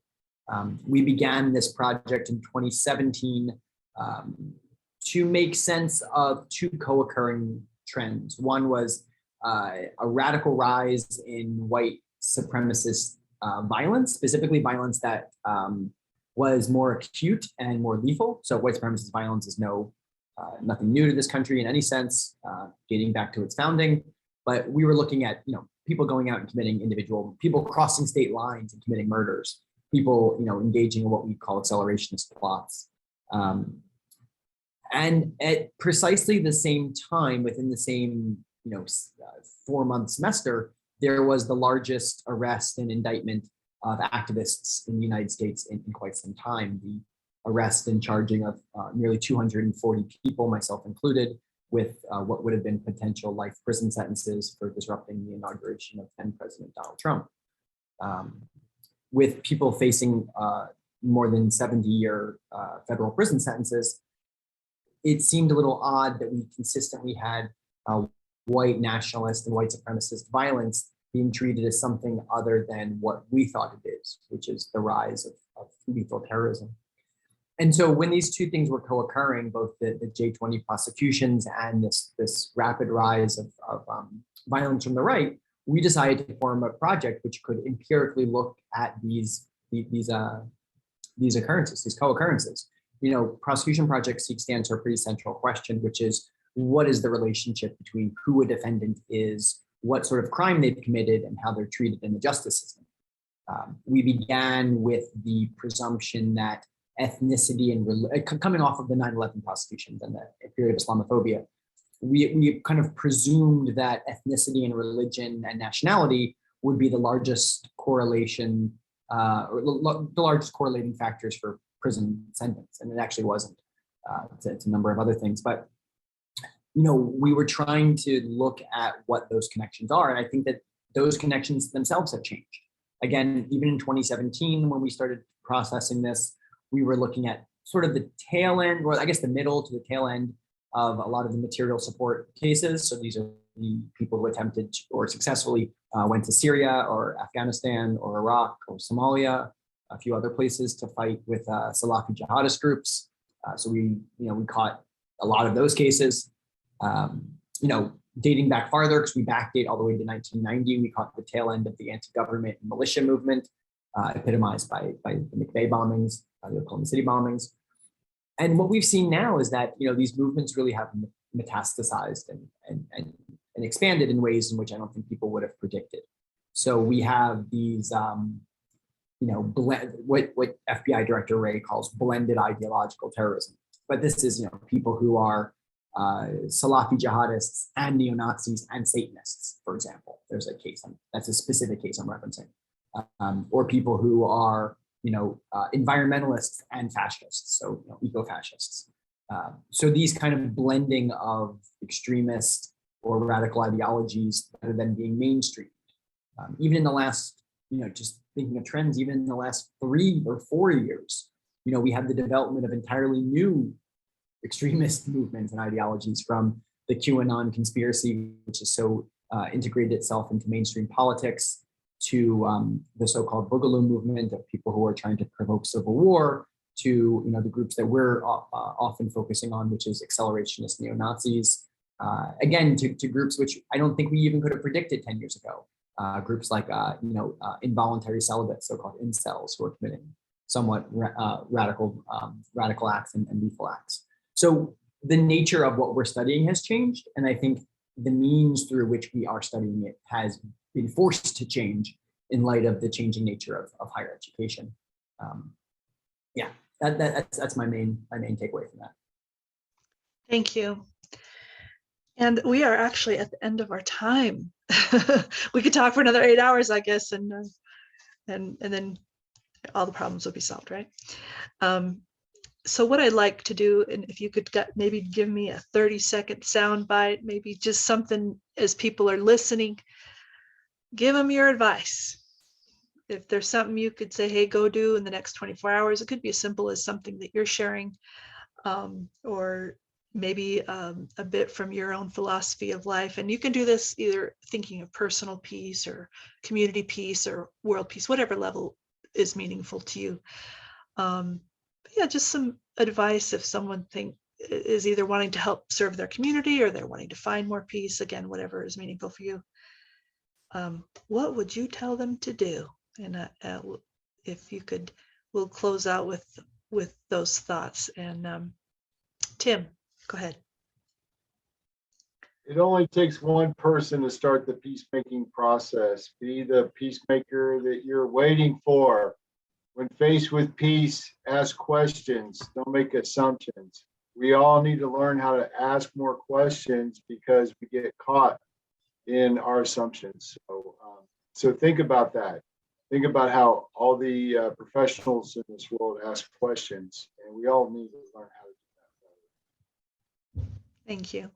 D: We began this project in 2017 to make sense of 2 co-occurring trends. One was a radical rise in white supremacist violence, specifically violence that was more acute and more lethal. So white supremacist violence is nothing new to this country in any sense, dating back to its founding. But we were looking at, people going out and committing people crossing state lines and committing murders, people, engaging in what we call accelerationist plots. And at precisely the same time, within the same, 4-month semester, there was the largest arrest and indictment of activists in the United States in quite some time. The arrest and charging of nearly 240 people, myself included, with what would have been potential life prison sentences for disrupting the inauguration of then President Donald Trump. With people facing more than 70-year federal prison sentences, it seemed a little odd that we consistently had white nationalist and white supremacist violence being treated as something other than what we thought it is, which is the rise of lethal terrorism. And so when these 2 things were co-occurring, both the J20 prosecutions and this rapid rise of violence from the right, we decided to form a project which could empirically look at these occurrences, these co-occurrences. Prosecution Project seeks to answer a pretty central question, which is, what is the relationship between who a defendant is, what sort of crime they've committed, and how they're treated in the justice system? We began with the presumption that ethnicity and coming off of the 9/11 prosecutions and the period of Islamophobia, we kind of presumed that ethnicity and religion and nationality would be the largest correlation or the largest correlating factors for prison sentence, and it actually wasn't. It's a number of other things, but we were trying to look at what those connections are, and I think that those connections themselves have changed. Again, even in 2017, when we started processing this, we were looking at sort of the tail end, or I guess the middle to the tail end of a lot of the material support cases. So these are the people who attempted or successfully went to Syria or Afghanistan or Iraq or Somalia, a few other places to fight with Salafi jihadist groups. So we caught a lot of those cases. Dating back farther, because we backdate all the way to 1990, we caught the tail end of the anti-government and militia movement, epitomized by the McVeigh bombings, the Oklahoma City bombings. And what we've seen now is that these movements really have metastasized and expanded in ways in which I don't think people would have predicted. So we have these, what FBI Director Wray calls blended ideological terrorism. But this is people who are Salafi jihadists and neo-Nazis and Satanists, for example. There's a case, that's a specific case I'm referencing. Or people who are environmentalists and fascists, so eco-fascists. So these kind of blending of extremist or radical ideologies that are then being mainstreamed. Even in the last, just thinking of trends, even in the last 3 or 4 years, we have the development of entirely new extremist movements and ideologies, from the QAnon conspiracy, which is so integrated itself into mainstream politics, to the so-called Boogaloo movement of people who are trying to provoke civil war, to the groups that we're often focusing on, which is accelerationist neo-Nazis. Again, to groups which I don't think we even could have predicted 10 years ago. Groups like involuntary celibates, so-called incels, who are committing somewhat radical acts and lethal acts. So the nature of what we're studying has changed, and I think the means through which we are studying it has been forced to change in light of the changing nature of higher education. That's my main takeaway from that. Thank
A: you. And we are actually at the end of our time. We could talk for another 8 hours, I guess, and then all the problems will be solved, right? so what I'd like to do, and if you could maybe give me a 30-second sound bite, maybe just something as people are listening, give them your advice. If there's something you could say, hey, go do in the next 24 hours, it could be as simple as something that you're sharing, or maybe a bit from your own philosophy of life. And you can do this either thinking of personal peace or community peace or world peace, whatever level is meaningful to you. Yeah, just some advice if someone is either wanting to help serve their community or they're wanting to find more peace, again, whatever is meaningful for you. What would you tell them to do? And if you could, we'll close out with those thoughts. And Tim, go ahead.
B: It only takes one person to start the peacemaking process. Be the peacemaker that you're waiting for. When faced with peace, ask questions. Don't make assumptions. We all need to learn how to ask more questions because we get caught in our assumptions. So think about that. Think about how all the professionals in this world ask questions, and we all need to learn how to do that better.
A: Thank you.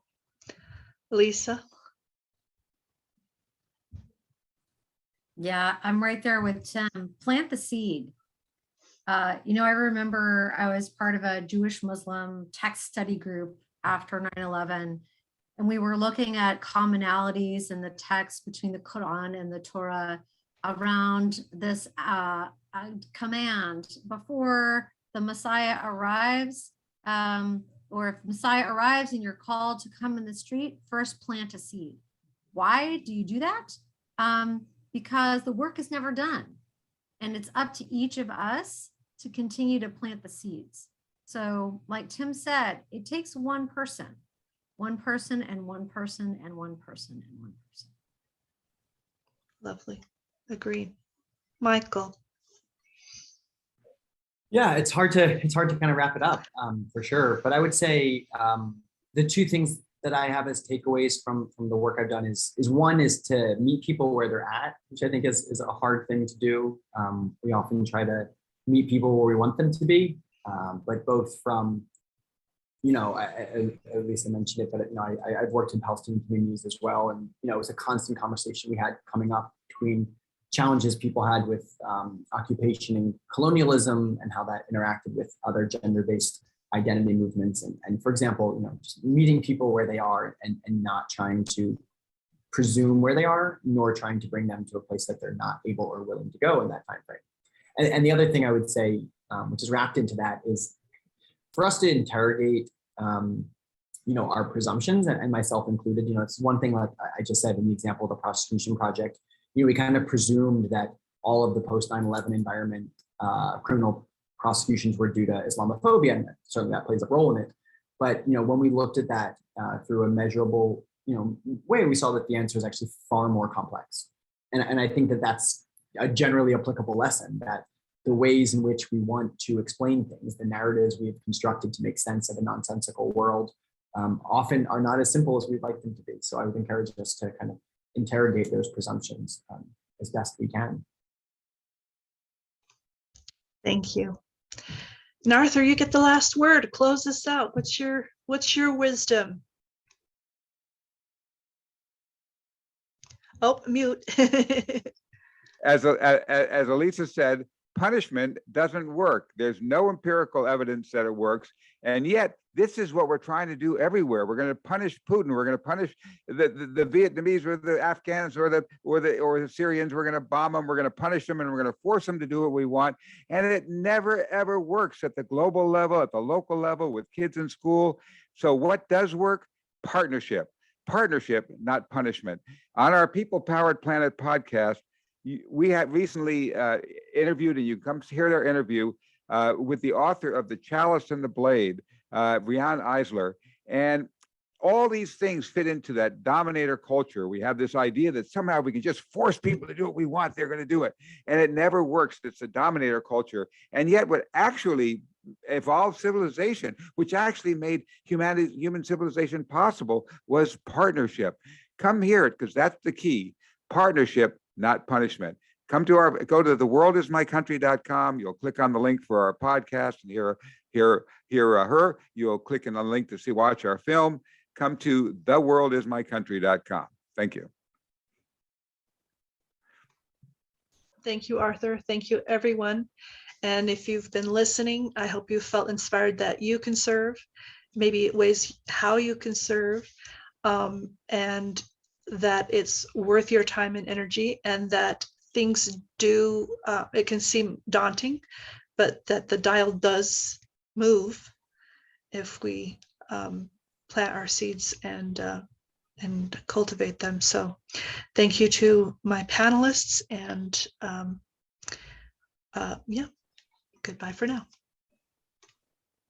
A: Elissa?
C: Yeah, I'm right there with Tim. Plant the seed. I remember I was part of a Jewish Muslim text study group after 9/11, and we were looking at commonalities in the text between the Quran and the Torah around this command before the Messiah arrives, or if Messiah arrives and you're called to come in the street, first plant a seed. Why do you do that? Because the work is never done. And it's up to each of us to continue to plant the seeds. So like Tim said, it takes one person and one person and one person and one person.
A: Lovely. Agreed. Michael?
D: Yeah, it's hard to kind of wrap it up, for sure. But I would say the two things that I have as takeaways from the work I've done is one is to meet people where they're at, which I think is a hard thing to do. We often try to meet people where we want them to be, but both from, at least I mentioned it, but I've worked in Palestinian communities as well, and it was a constant conversation we had coming up between challenges people had with occupation and colonialism and how that interacted with other gender-based identity movements. And for example, just meeting people where they are and not trying to presume where they are, nor trying to bring them to a place that they're not able or willing to go in that time frame. And the other thing I would say, which is wrapped into that, is for us to interrogate, our presumptions, and myself included. It's one thing, like I just said in the example of the Prosecution project, we kind of presumed that all of the post 9/11 environment criminal prosecutions were due to Islamophobia, and certainly that plays a role in it. But when we looked at that through a measurable way, we saw that the answer is actually far more complex. And I think that that's a generally applicable lesson, that the ways in which we want to explain things, the narratives we have constructed to make sense of a nonsensical world, often are not as simple as we'd like them to be. So I would encourage us to kind of interrogate those presumptions as best we can.
A: Thank you. And Arthur, you get the last word. Close this out. What's your wisdom? Oh, mute.
E: As Elissa said, punishment doesn't work. There's no empirical evidence that it works. And yet, this is what we're trying to do everywhere. We're going to punish Putin. We're going to punish the Vietnamese or the Afghans or the Syrians. We're going to bomb them. We're going to punish them, and we're going to force them to do what we want. And it never, ever works at the global level, at the local level, with kids in school. So what does work? Partnership, not punishment. On our People Powered Planet podcast, we have recently interviewed, and you come hear their interview with the author of The Chalice and the Blade, Rian Eisler. And all these things fit into that dominator culture. We have this idea that somehow we can just force people to do what we want, they're going to do it. And it never works. It's a dominator culture. And yet what actually evolved civilization, which actually made human civilization possible, was partnership. Come hear it, because that's the key. Partnership, not punishment. go to theworldismycountry.com. You'll click on the link for our podcast and hear her. You'll click on the link to watch our film. Come to theworldismycountry.com. Thank you.
A: Thank you, Arthur. Thank you, everyone. And if you've been listening, I hope you felt inspired that you can serve, maybe ways how you can serve, and that it's worth your time and energy, and that things do, it can seem daunting, but that the dial does move if we plant our seeds and cultivate them. So thank you to my panelists, and yeah, goodbye for now.